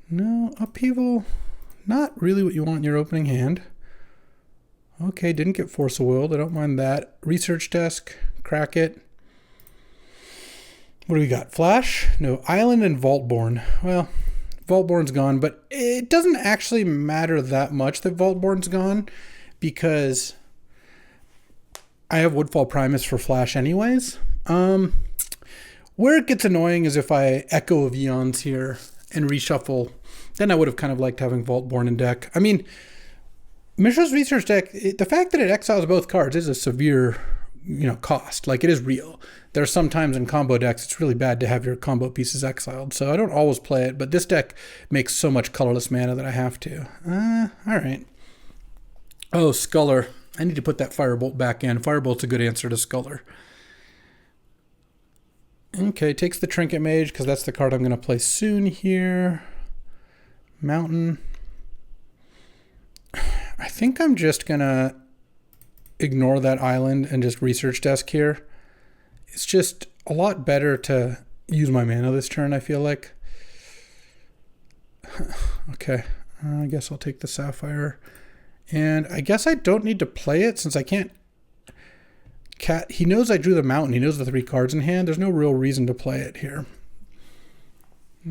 [SPEAKER 1] No, Upheaval. Not really what you want in your opening hand. Okay, didn't get Force of Will. I don't mind that. Research Desk, crack it. What do we got? Flash? No, Island and Vaultborn. Well, Vaultborn's gone, but it doesn't actually matter that much that Vaultborn's gone because I have Woodfall Primus for Flash anyways. Where it gets annoying is if I Echo of Eons here and reshuffle, then I would have kind of liked having Vaultborn in deck. I mean, Mishra's Research Deck, the fact that it exiles both cards is a severe, cost. Like, it is real. There are some times in combo decks it's really bad to have your combo pieces exiled, so I don't always play it, but this deck makes so much colorless mana that I have to. All right. Oh, Sculler. I need to put that Firebolt back in. Firebolt's a good answer to Sculler. Okay, takes the Trinket Mage, because that's the card I'm going to play soon here. Mountain. I think I'm just going to ignore that island and just Research Desk here. It's just a lot better to use my mana this turn, I feel like. Okay, I guess I'll take the Sapphire. And I guess I don't need to play it since I can't... He knows I drew the Mountain. He knows the 3 cards in hand. There's no real reason to play it here.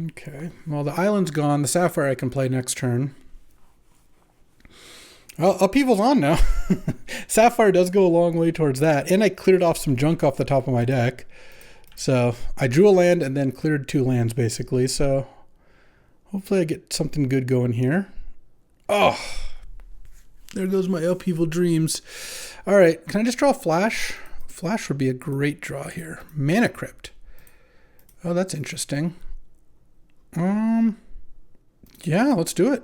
[SPEAKER 1] Okay, well, the island's gone. The Sapphire I can play next turn. Well, Upheaval's on now. Sapphire does go a long way towards that. And I cleared off some junk off the top of my deck. So I drew a land and then cleared 2 lands, basically. So hopefully I get something good going here. Oh, There goes my upheaval dreams. All right, can I just draw Flash? Flash would be a great draw here. Mana Crypt. Oh, that's interesting. Yeah, let's do it.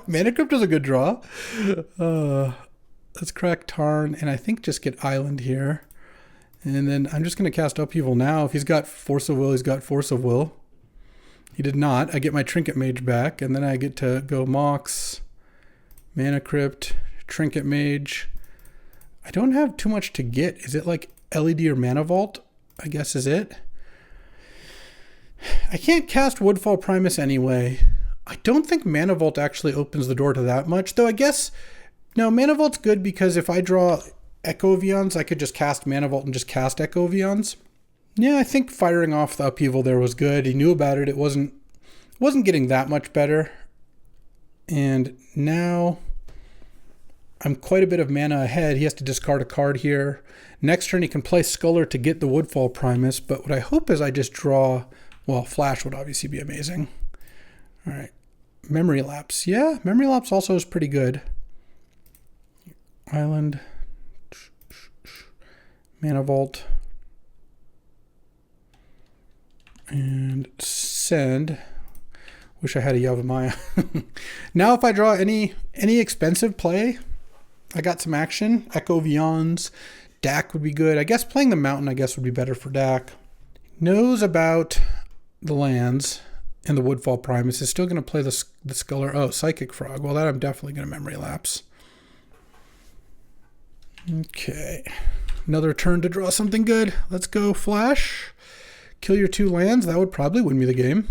[SPEAKER 1] Mana Crypt is a good draw. Let's crack Tarn, and I think just get Island here. And then I'm just going to cast Upheaval now. If he's got Force of Will, he's got Force of Will. He did not. I get my Trinket Mage back, and then I get to go Mox, Mana Crypt, Trinket Mage. I don't have too much to get. Is it like LED or Mana Vault? I guess is it. I can't cast Woodfall Primus anyway. I don't think Mana Vault actually opens the door to that much, though I guess... No, Mana Vault's good because if I draw Echovions, I could just cast Mana Vault and just cast Echovions. Yeah, I think firing off the Upheaval there was good. He knew about it. It wasn't getting that much better. And now I'm quite a bit of mana ahead. He has to discard a card here. Next turn he can play Sculler to get the Woodfall Primus, but what I hope is I just draw... Well, Flash would obviously be amazing. All right. Memory Lapse. Yeah, Memory Lapse also is pretty good. Island. Mana Vault. And send. Wish I had a Yavimaya. Now if I draw any expensive play, I got some action. Echo Vions. Dak would be good. I guess playing the Mountain, would be better for Dak. Knows about the lands and the Woodfall Primus. Is still going to play the Sculler. Oh, Psychic Frog. Well, that I'm definitely going to Memory Lapse. Okay. Another turn to draw something good. Let's go Flash. Kill your 2 lands. That would probably win me the game.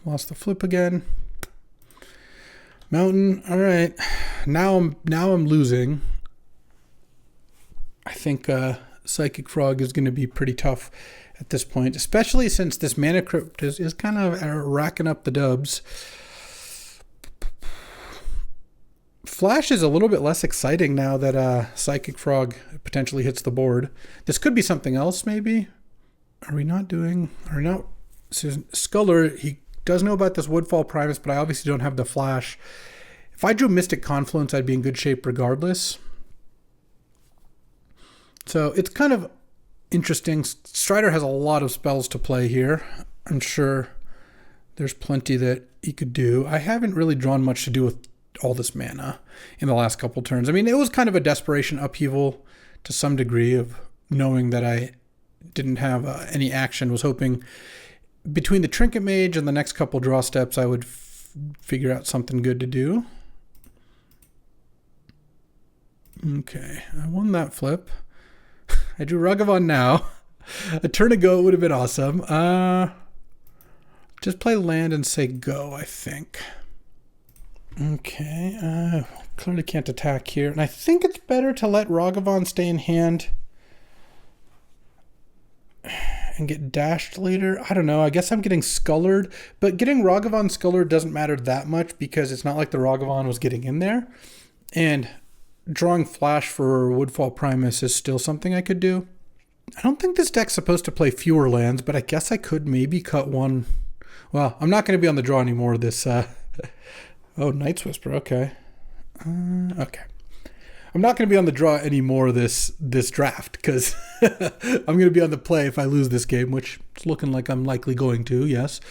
[SPEAKER 1] Lost the flip again. Mountain. All right. Now I'm losing. I think Psychic Frog is going to be pretty tough at this point, especially since this Mana Crypt is kind of racking up the dubs. Flash is a little bit less exciting now that Psychic Frog potentially hits the board. This could be something else, maybe. Are we not? So Sculler, he does know about this Woodfall Primus, but I obviously don't have the Flash. If I drew Mystic Confluence, I'd be in good shape regardless. So it's kind of interesting. Strider has a lot of spells to play here. I'm sure there's plenty that he could do. I haven't really drawn much to do with all this mana in the last couple turns. I mean, it was kind of a desperation upheaval to some degree of knowing that I didn't have any action. Was hoping between the Trinket Mage and the next couple draw steps, I would figure out something good to do. Okay, I won that flip. I drew Ragavan now. A turn ago would have been awesome. Just play land and say go, I think. Okay, clearly can't attack here. And I think it's better to let Ragavan stay in hand and get dashed later. I don't know. I guess I'm getting Scullered. But getting Ragavan Scullered doesn't matter that much because it's not like the Ragavan was getting in there. And drawing Flash for Woodfall Primus is still something I could do. I don't think this deck's supposed to play fewer lands, but I guess I could maybe cut one. Well, I'm not going to be on the draw anymore this... Oh, Night's Whisper, okay. Okay. I'm not going to be on the draw anymore this draft, because I'm going to be on the play if I lose this game, which is looking like I'm likely going to, yes.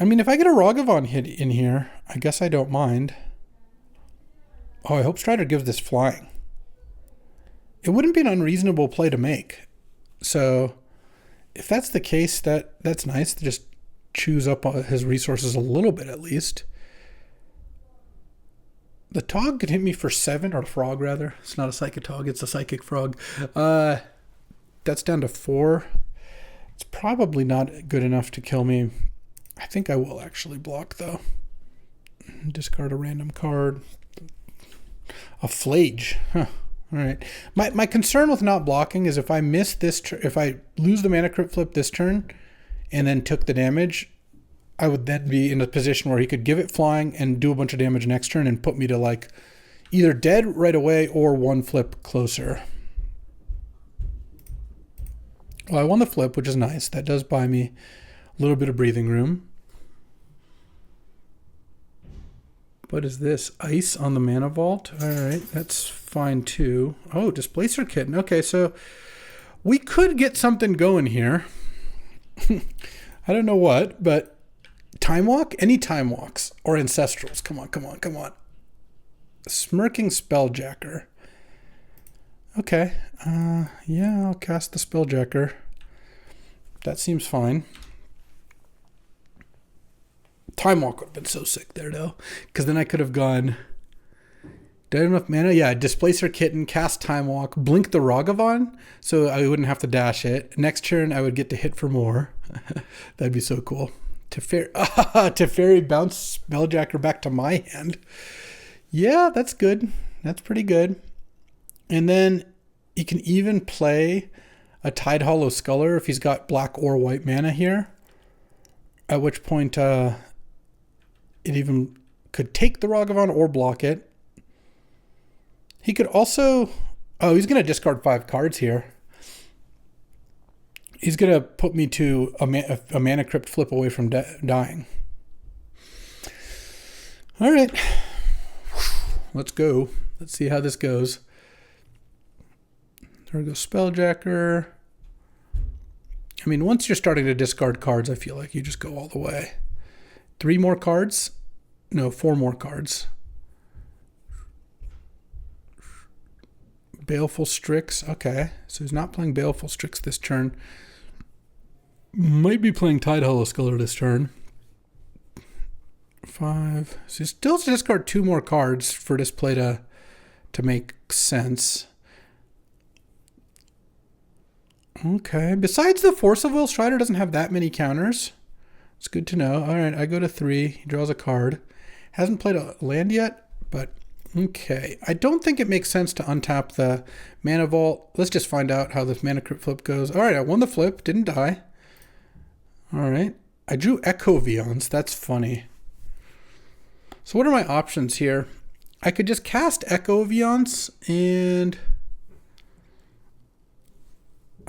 [SPEAKER 1] I mean, if I get a Ragavan hit in here, I guess I don't mind. Oh, I hope Strider gives this flying. It wouldn't be an unreasonable play to make. So, if that's the case, that's nice to just choose up his resources a little bit at least. The Tog could hit me for 7, or the Frog rather. It's not a Psychic Tog, it's a Psychic Frog. That's down to 4. It's probably not good enough to kill me. I think I will actually block though. Discard a random card. A Flage. Huh. All right. My concern with not blocking is if I miss this, if I lose the Mana Crypt flip this turn, and then took the damage, I would then be in a position where he could give it flying and do a bunch of damage next turn and put me to like either dead right away or one flip closer. Well, I won the flip, which is nice. That does buy me a little bit of breathing room. What is this? Ice on the Mana Vault? All right, that's fine too. Oh, Displacer Kitten. Okay, so we could get something going here. I don't know what, but Time Walk? Any Time Walks or Ancestrals. Come on, come on, come on. Smirking Spelljacker. Okay. Yeah, I'll cast the Spelljacker. That seems fine. Time Walk would have been so sick there, though. Because then I could have gone... Do I have enough mana? Yeah, Displacer Kitten, cast Time Walk, blink the Ragavan, so I wouldn't have to dash it. Next turn, I would get to hit for more. That'd be so cool. Teferi bounce Spelljacker back to my hand. Yeah, that's good. That's pretty good. And then you can even play a Tidehollow Sculler if he's got black or white mana here. At which point it even could take the Ragavan or block it. He could also... Oh, he's going to discard 5 cards here. He's going to put me to a Mana Crypt flip away from dying. All right. Let's go. Let's see how this goes. There we go. Spelljacker. I mean, once you're starting to discard cards, I feel like you just go all the way. 3 more cards? No, 4 more cards. Baleful Strix. Okay, so he's not playing Baleful Strix this turn. Might be playing Tidehollow Sculler this turn. 5. So he still has to discard 2 more cards for this play to make sense. Okay. Besides the Force of Will, Strider doesn't have that many counters. It's good to know. All right, I go to 3. He draws a card. Hasn't played a land yet, but okay. I don't think it makes sense to untap the Mana Vault. Let's just find out how this Mana Crypt flip goes. All right, I won the flip. Didn't die. All right. I drew Echo Vions. That's funny. So what are my options here? I could just cast Echo Vions and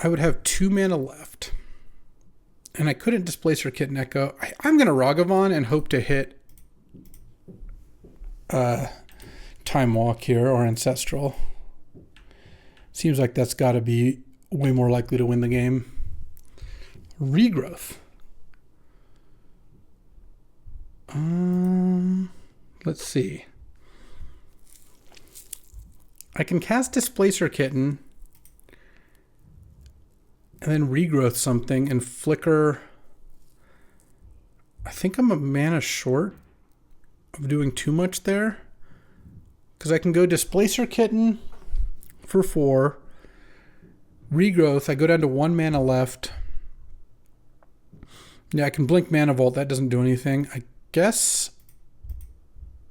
[SPEAKER 1] I would have 2 mana left. And I couldn't Displacer Kitten Echo. I'm going to Ragavan and hope to hit Time Walk here or Ancestral. Seems like that's got to be way more likely to win the game. Regrowth. Let's see. I can cast Displacer Kitten and then Regrowth something and flicker. I think I'm a mana short of doing too much there. Because I can go Displacer Kitten for 4. Regrowth, I go down to 1 mana left. Yeah, I can blink Mana Vault. That doesn't do anything. I guess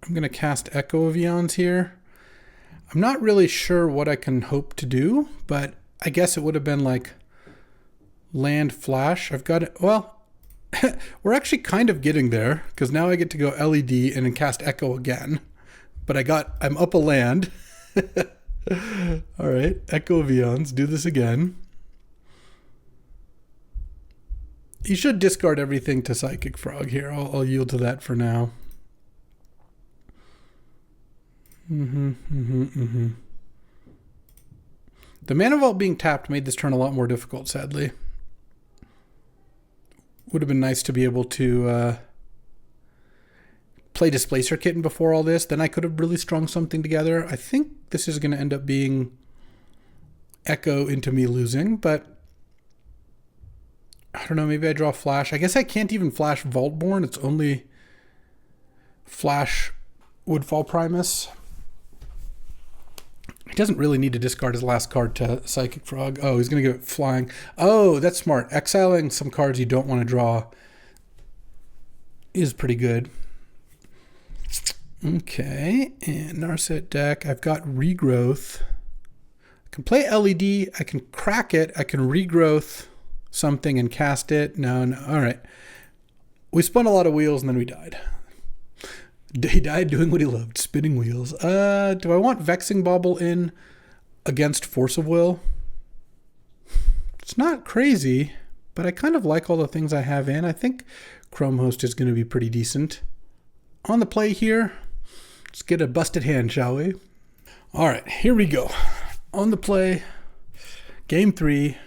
[SPEAKER 1] I'm going to cast Echo of Eons here. I'm not really sure what I can hope to do, but I guess it would have been like land flash. I've got it. Well, we're actually kind of getting there because now I get to go LED and then cast Echo again. But I'm up a land. All right, Echo of Eons, do this again. You should discard everything to Psychic Frog here. I'll yield to that for now. The Mana Vault being tapped made this turn a lot more difficult, sadly. Would have been nice to be able to play Displacer Kitten before all this. Then I could have really strung something together. I think this is going to end up being Echo into me losing, but I don't know. Maybe I draw Flash. I guess I can't even Flash Vaultborn. It's only Flash Woodfall Primus. He doesn't really need to discard his last card to Psychic Frog. Oh, he's going to give it flying. Oh, that's smart. Exiling some cards you don't want to draw is pretty good. Okay, and Narset deck. I've got Regrowth. I can play LED. I can crack it. I can Regrowth something and cast it. No. All right. We spun a lot of wheels and then we died. He died doing what he loved, spinning wheels. Do I want Vexing Bauble in against Force of Will? It's not crazy, but I kind of like all the things I have in. I think Chrome Host is going to be pretty decent. On the play here, Let's get a busted hand, shall we? All right, here we go. On the play, game 3.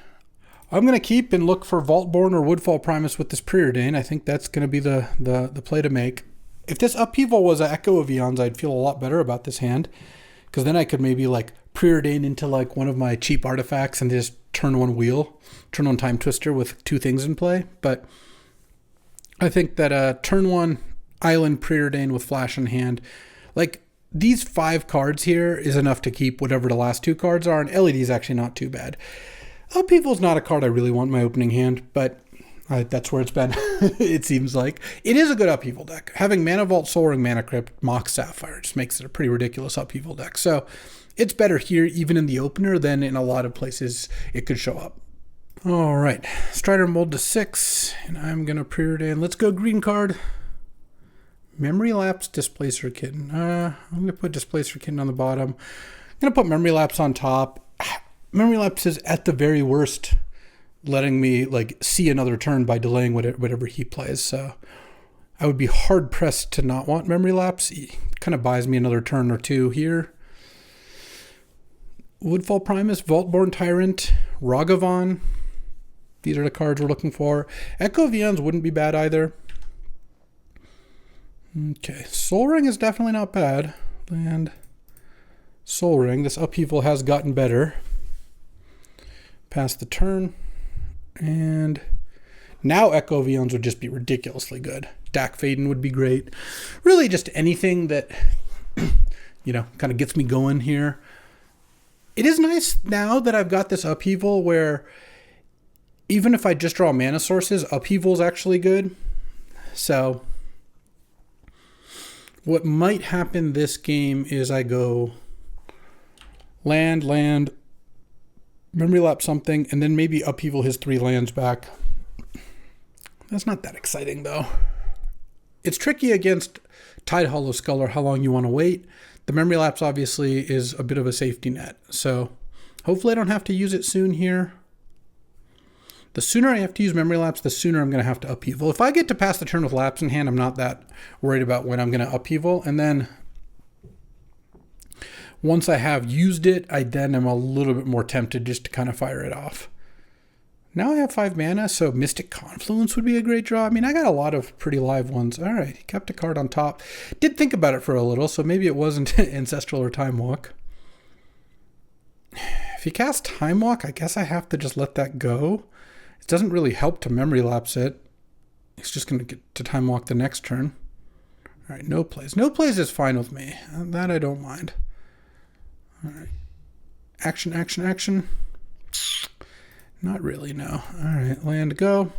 [SPEAKER 1] I'm going to keep and look for Vaultborn or Woodfall Primus with this Preordain. I think that's going to be the play to make. If this Upheaval was an Echo of Eons, I'd feel a lot better about this hand. Because then I could maybe like Preordain into like one of my cheap artifacts and just turn one wheel, turn one Time Twister with 2 things in play. But I think that turn 1 Island Preordain with Flash in hand, like these 5 cards here is enough to keep whatever the last 2 cards are, and LED is actually not too bad. Upheaval's not a card I really want in my opening hand, but that's where it's been, it seems like. It is a good Upheaval deck. Having Mana Vault, Soul Ring, Mana Crypt, Mox Sapphire just makes it a pretty ridiculous Upheaval deck. So it's better here, even in the opener, than in a lot of places it could show up. All right, Strider Mold to 6, and I'm going to Preordain. Let's go green card. Memory Lapse, Displacer Kitten. I'm going to put Displacer Kitten on the bottom. I'm going to put Memory Lapse on top. Memory Lapse is at the very worst letting me like see another turn by delaying whatever he plays. So I would be hard pressed to not want Memory Lapse. He kind of buys me another turn or 2 here. Woodfall Primus, Vaultborn Tyrant, Ragavan. These are the cards we're looking for. Echo of Eons wouldn't be bad either. Okay, Soul Ring is definitely not bad. Land, Soul Ring. This Upheaval has gotten better. Pass the turn. And now Echo of Eons would just be ridiculously good. Dak Faden would be great. Really just anything that, kind of gets me going here. It is nice now that I've got this Upheaval where even if I just draw mana sources, Upheaval's actually good. So what might happen this game is I go land, Memory Lapse something, and then maybe Upheaval his 3 lands back. That's not that exciting, though. It's tricky against Tide Hollow Skull or how long you want to wait. The Memory Lapse, obviously, is a bit of a safety net. So hopefully I don't have to use it soon here. The sooner I have to use Memory Lapse, the sooner I'm going to have to Upheaval. If I get to pass the turn with Lapse in hand, I'm not that worried about when I'm going to Upheaval. And then once I have used it, I then am a little bit more tempted just to kind of fire it off. Now I have 5 mana, so Mystic Confluence would be a great draw. I mean, I got a lot of pretty live ones. All right, he kept a card on top. Did think about it for a little, so maybe it wasn't Ancestral or Time Walk. If he casts Time Walk, I guess I have to just let that go. It doesn't really help to Memory Lapse it. He's just going to get to Time Walk the next turn. All right, no plays. No plays is fine with me. That I don't mind. All right. Action. Not really, no. All right, land, go.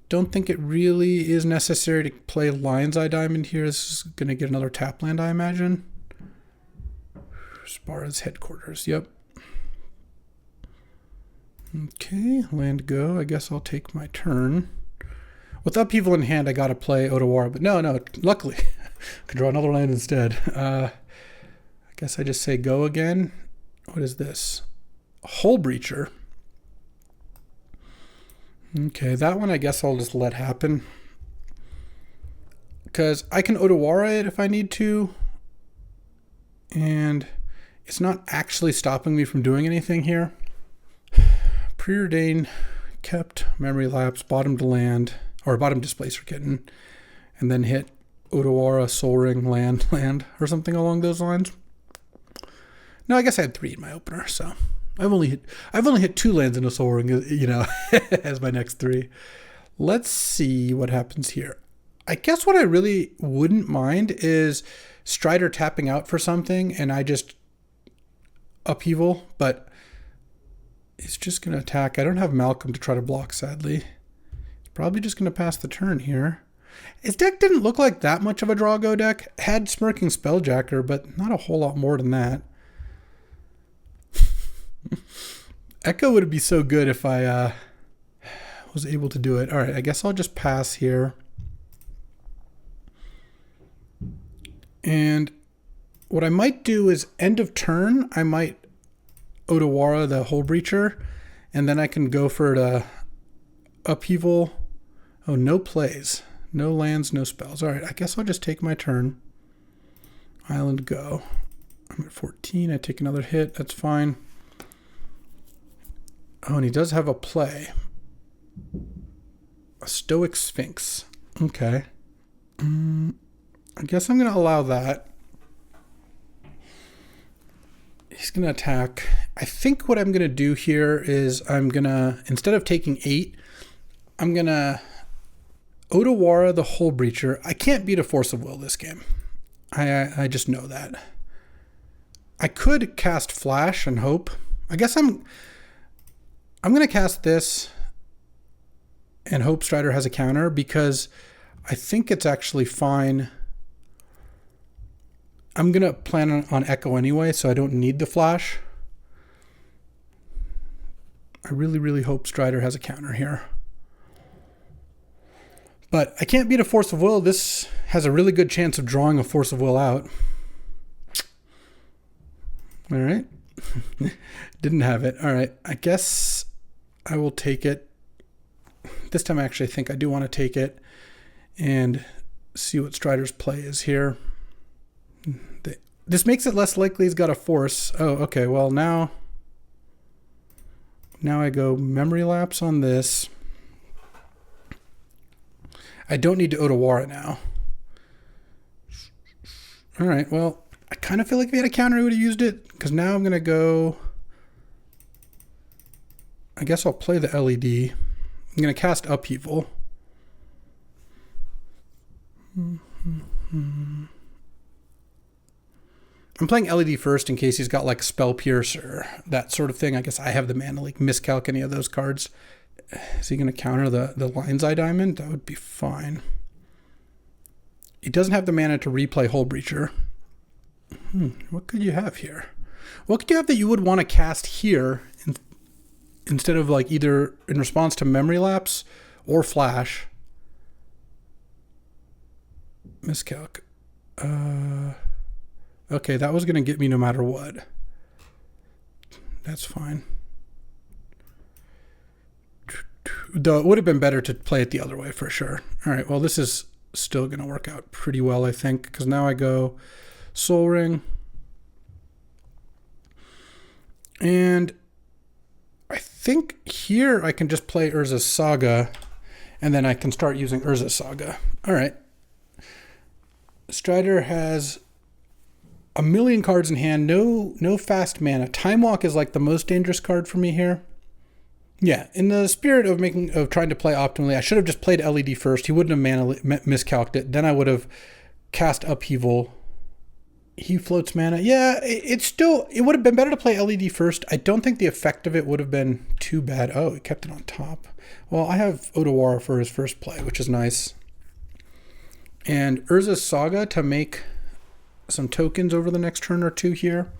[SPEAKER 1] Don't think it really is necessary to play Lion's Eye Diamond here. This is going to get another tap land, I imagine. Spara's Headquarters, yep. Okay, land, go. I guess I'll take my turn. With Upheaval in hand, I got to play Otawara, but no, luckily. I could draw another land instead. I guess I just say go again. What is this? Hull Breacher. Okay, that one I guess I'll just let happen. Because I can Otawara it if I need to. And it's not actually stopping me from doing anything here. Preordain, kept, Memory Lapse, bottom to land, or bottom Displacer Kitten, and then hit Otawara, Soul Ring, land, or something along those lines. No, I guess I had 3 in my opener, so I've only hit 2 lands in a Soul Ring, as my next 3. Let's see what happens here. I guess what I really wouldn't mind is Strider tapping out for something, and I just Upheaval, but he's just going to attack. I don't have Malcolm to try to block, sadly. He's probably just going to pass the turn here. His deck didn't look like that much of a draw-go deck. Had Smirking Spelljacker, but not a whole lot more than that. Echo would be so good if I was able to do it. All right, I guess I'll just pass here. And what I might do is end of turn, I might Otawara the Hull Breacher, and then I can go for the Upheaval. Oh, no plays. No lands, no spells. All right, I guess I'll just take my turn. Island go. I'm at 14. I take another hit. That's fine. Oh, and he does have a play. A Stoic Sphinx. Okay. I guess I'm going to allow that. He's going to attack. I think what I'm going to do here is I'm going to, instead of taking 8, I'm going to Otawara the Hull Breacher. I can't beat a Force of Will this game. I just know that. I could cast Flash and hope. I guess I'm going to cast this and hope Strider has a counter because I think it's actually fine. I'm going to plan on Echo anyway, so I don't need the Flash. I really, really hope Strider has a counter here. But I can't beat a Force of Will. This has a really good chance of drawing a Force of Will out. All right. Didn't have it. All right. I guess I will take it. This time I actually think I do want to take it and see what Strider's play is here. This makes it less likely he's got a Force. Oh, okay. Well, now I go Memory Lapse on this. I don't need to Otawara now. All right, well, I kind of feel like if he had a counter, he would have used it. Because now I'm going to go... I guess I'll play the LED. I'm going to cast Upheaval. I'm playing LED first in case he's got like Spell Pierce or that sort of thing. I guess I have the mana, like miscalc any of those cards. Is he going to counter the Lion's Eye Diamond? That would be fine. He doesn't have the mana to replay Hull Breacher. What could you have here? What could you have that you would want to cast here instead of like either in response to Memory Lapse or Flash? Miscalc. Okay, that was going to get me no matter what. That's fine. Though it would have been better to play it the other way for sure. All right, well, this is still going to work out pretty well, I think, because now I go Soul Ring. And I think here I can just play Urza's Saga, and then I can start using Urza's Saga. All right. Strider has a million cards in hand, no fast mana. Time Walk is like the most dangerous card for me here. Yeah, in the spirit of trying to play optimally, I should have just played LED first. He wouldn't have miscalced it. Then I would have cast Upheaval. He floats mana. Yeah, it would have been better to play LED first. I don't think the effect of it would have been too bad. Oh, he kept it on top. Well, I have Otawara for his first play, which is nice. And Urza's Saga to make some tokens over the next turn or two here.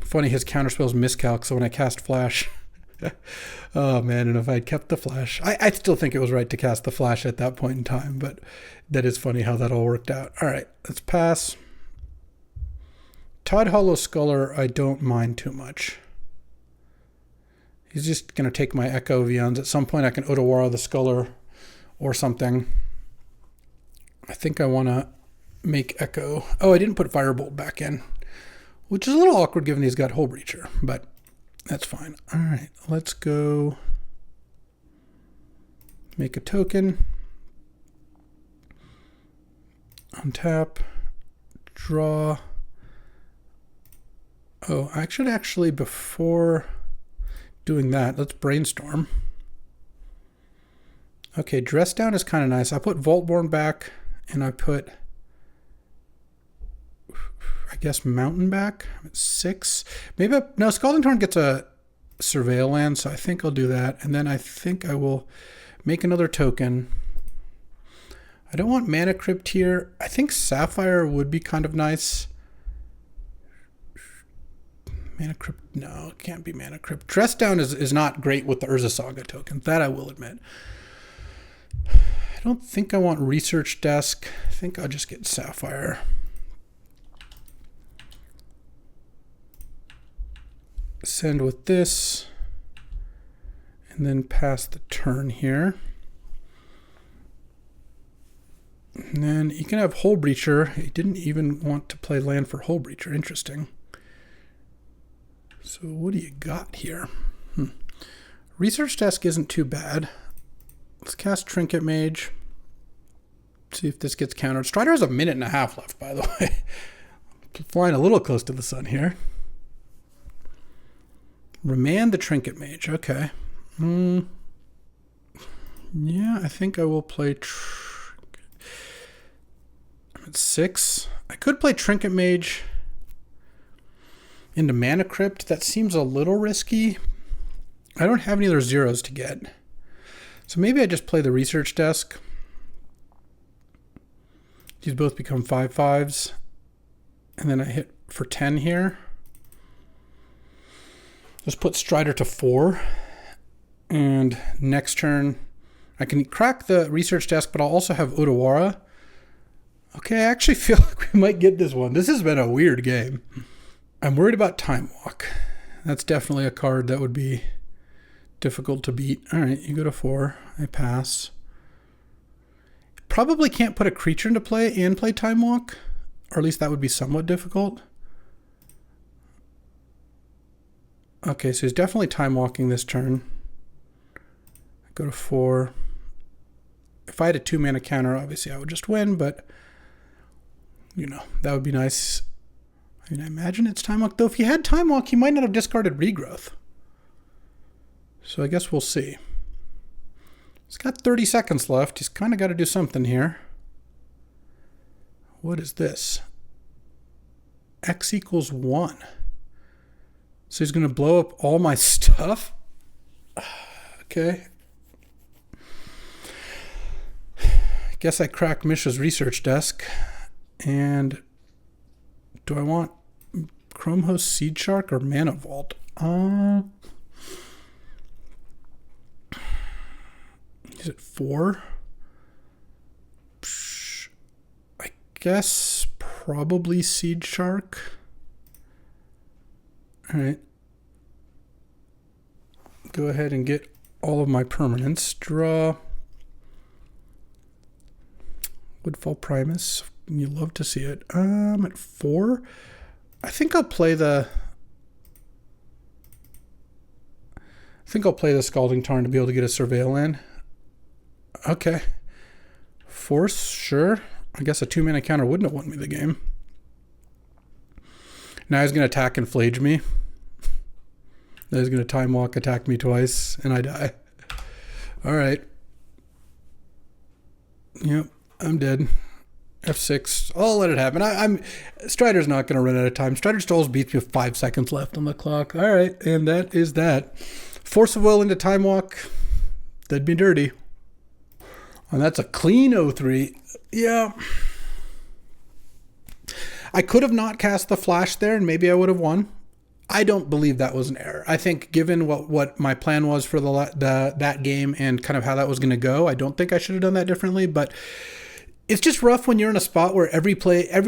[SPEAKER 1] Funny, his counterspell's miscalc, so when I cast Flash... oh, man, and if I'd kept the Flash... I still think it was right to cast the Flash at that point in time, but that is funny how that all worked out. All right, let's pass. Todd Hollow Sculler, I don't mind too much. He's just going to take my Echo Vions. At some point, I can Otawara the Sculler or something. I think I want to make Echo... Oh, I didn't put Firebolt back in, which is a little awkward given he's got Hull Breacher, but that's fine. All right, let's go make a token. Untap, draw. Oh, I should actually, before doing that, let's brainstorm. Okay, Dress Down is kind of nice. I put Voltborn back, and I put... I guess Mountain back at 6. Maybe no, Scalding Torrent gets a Surveil land, so I think I'll do that. And then I think I will make another token. I don't want Mana Crypt here. I think Sapphire would be kind of nice. Mana Crypt, no, it can't be Mana Crypt. Dress Down is not great with the Urza Saga tokens. That I will admit. I don't think I want Research Desk. I think I'll just get Sapphire. Send with this, And then pass the turn here. And then you can have Hole Breacher. He didn't even want to play land for Hole Breacher. Interesting. So what do you got here? Research Desk isn't too bad. Let's cast Trinket Mage. See if this gets countered. Strider has a minute and a half left, by the way. Flying a little close to the sun here. Remand the Trinket Mage. Okay. Yeah, I think I will play... I'm at 6. I could play Trinket Mage into Mana Crypt. That seems a little risky. I don't have any other zeros to get. So maybe I just play the Research Desk. These both become 5/5s. And then I hit for 10 here. Just put Strider to 4. And next turn, I can crack the Research Desk, but I'll also have Odawara. Okay, I actually feel like we might get this one. This has been a weird game. I'm worried about Time Walk. That's definitely a card that would be difficult to beat. All right, you go to 4. I pass. Probably can't put a creature into play and play Time Walk, or at least that would be somewhat difficult. Okay, so he's definitely Time Walking this turn. Go to 4. If I had a 2-mana counter, obviously I would just win, but you know, that would be nice. I mean, I imagine it's Time Walk. Though if he had Time Walk, he might not have discarded Regrowth. So I guess we'll see. He's got 30 seconds left. He's kind of got to do something here. What is this? X equals 1. So he's going to blow up all my stuff? Okay. Guess I cracked Misha's Research Desk. And do I want Chrome Host Seed Shark or Mana Vault? Is it 4? I guess probably Seed Shark. All right. Go ahead and get all of my permanents. Draw. Woodfall Primus. You love to see it. I'm at 4. I think I'll play the Scalding Tarn to be able to get a Surveil in. Okay. Force, sure. I guess a 2-mana counter wouldn't have won me the game. Now he's going to attack and Flage me. Then he's going to Time Walk, attack me twice, and I die. All right. Yep, I'm dead. F6. I'll let it happen. Strider's not going to run out of time. Strider Stalls beats me with 5 seconds left on the clock. All right, and that is that. Force of Will into Time Walk. That'd be dirty. And that's a clean 0-3. Yeah. I could have not cast the Flash there, and maybe I would have won. I don't believe that was an error. I think given what my plan was for that game and kind of how that was going to go, I don't think I should have done that differently, but it's just rough when you're in a spot where every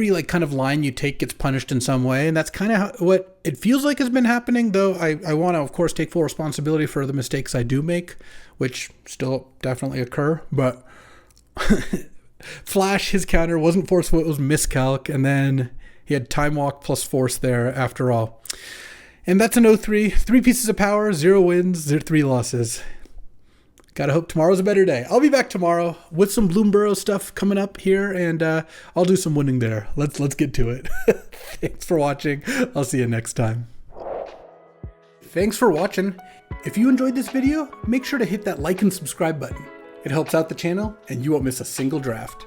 [SPEAKER 1] like kind of line you take gets punished in some way. And that's kind of what it feels like has been happening, though I want to, of course, take full responsibility for the mistakes I do make, which still definitely occur. But Flash, his counter wasn't forceful, it was miscalc. And then he had Time Walk plus Force there after all. And that's an 0-3. 3 pieces of power, 0 wins, 3 losses. Gotta hope tomorrow's a better day. I'll be back tomorrow with some Bloomborough stuff coming up here, and I'll do some winning there. Let's get to it. Thanks for watching. I'll see you next time. Thanks for watching. If you enjoyed this video, make sure to hit that like and subscribe button. It helps out the channel, and you won't miss a single draft.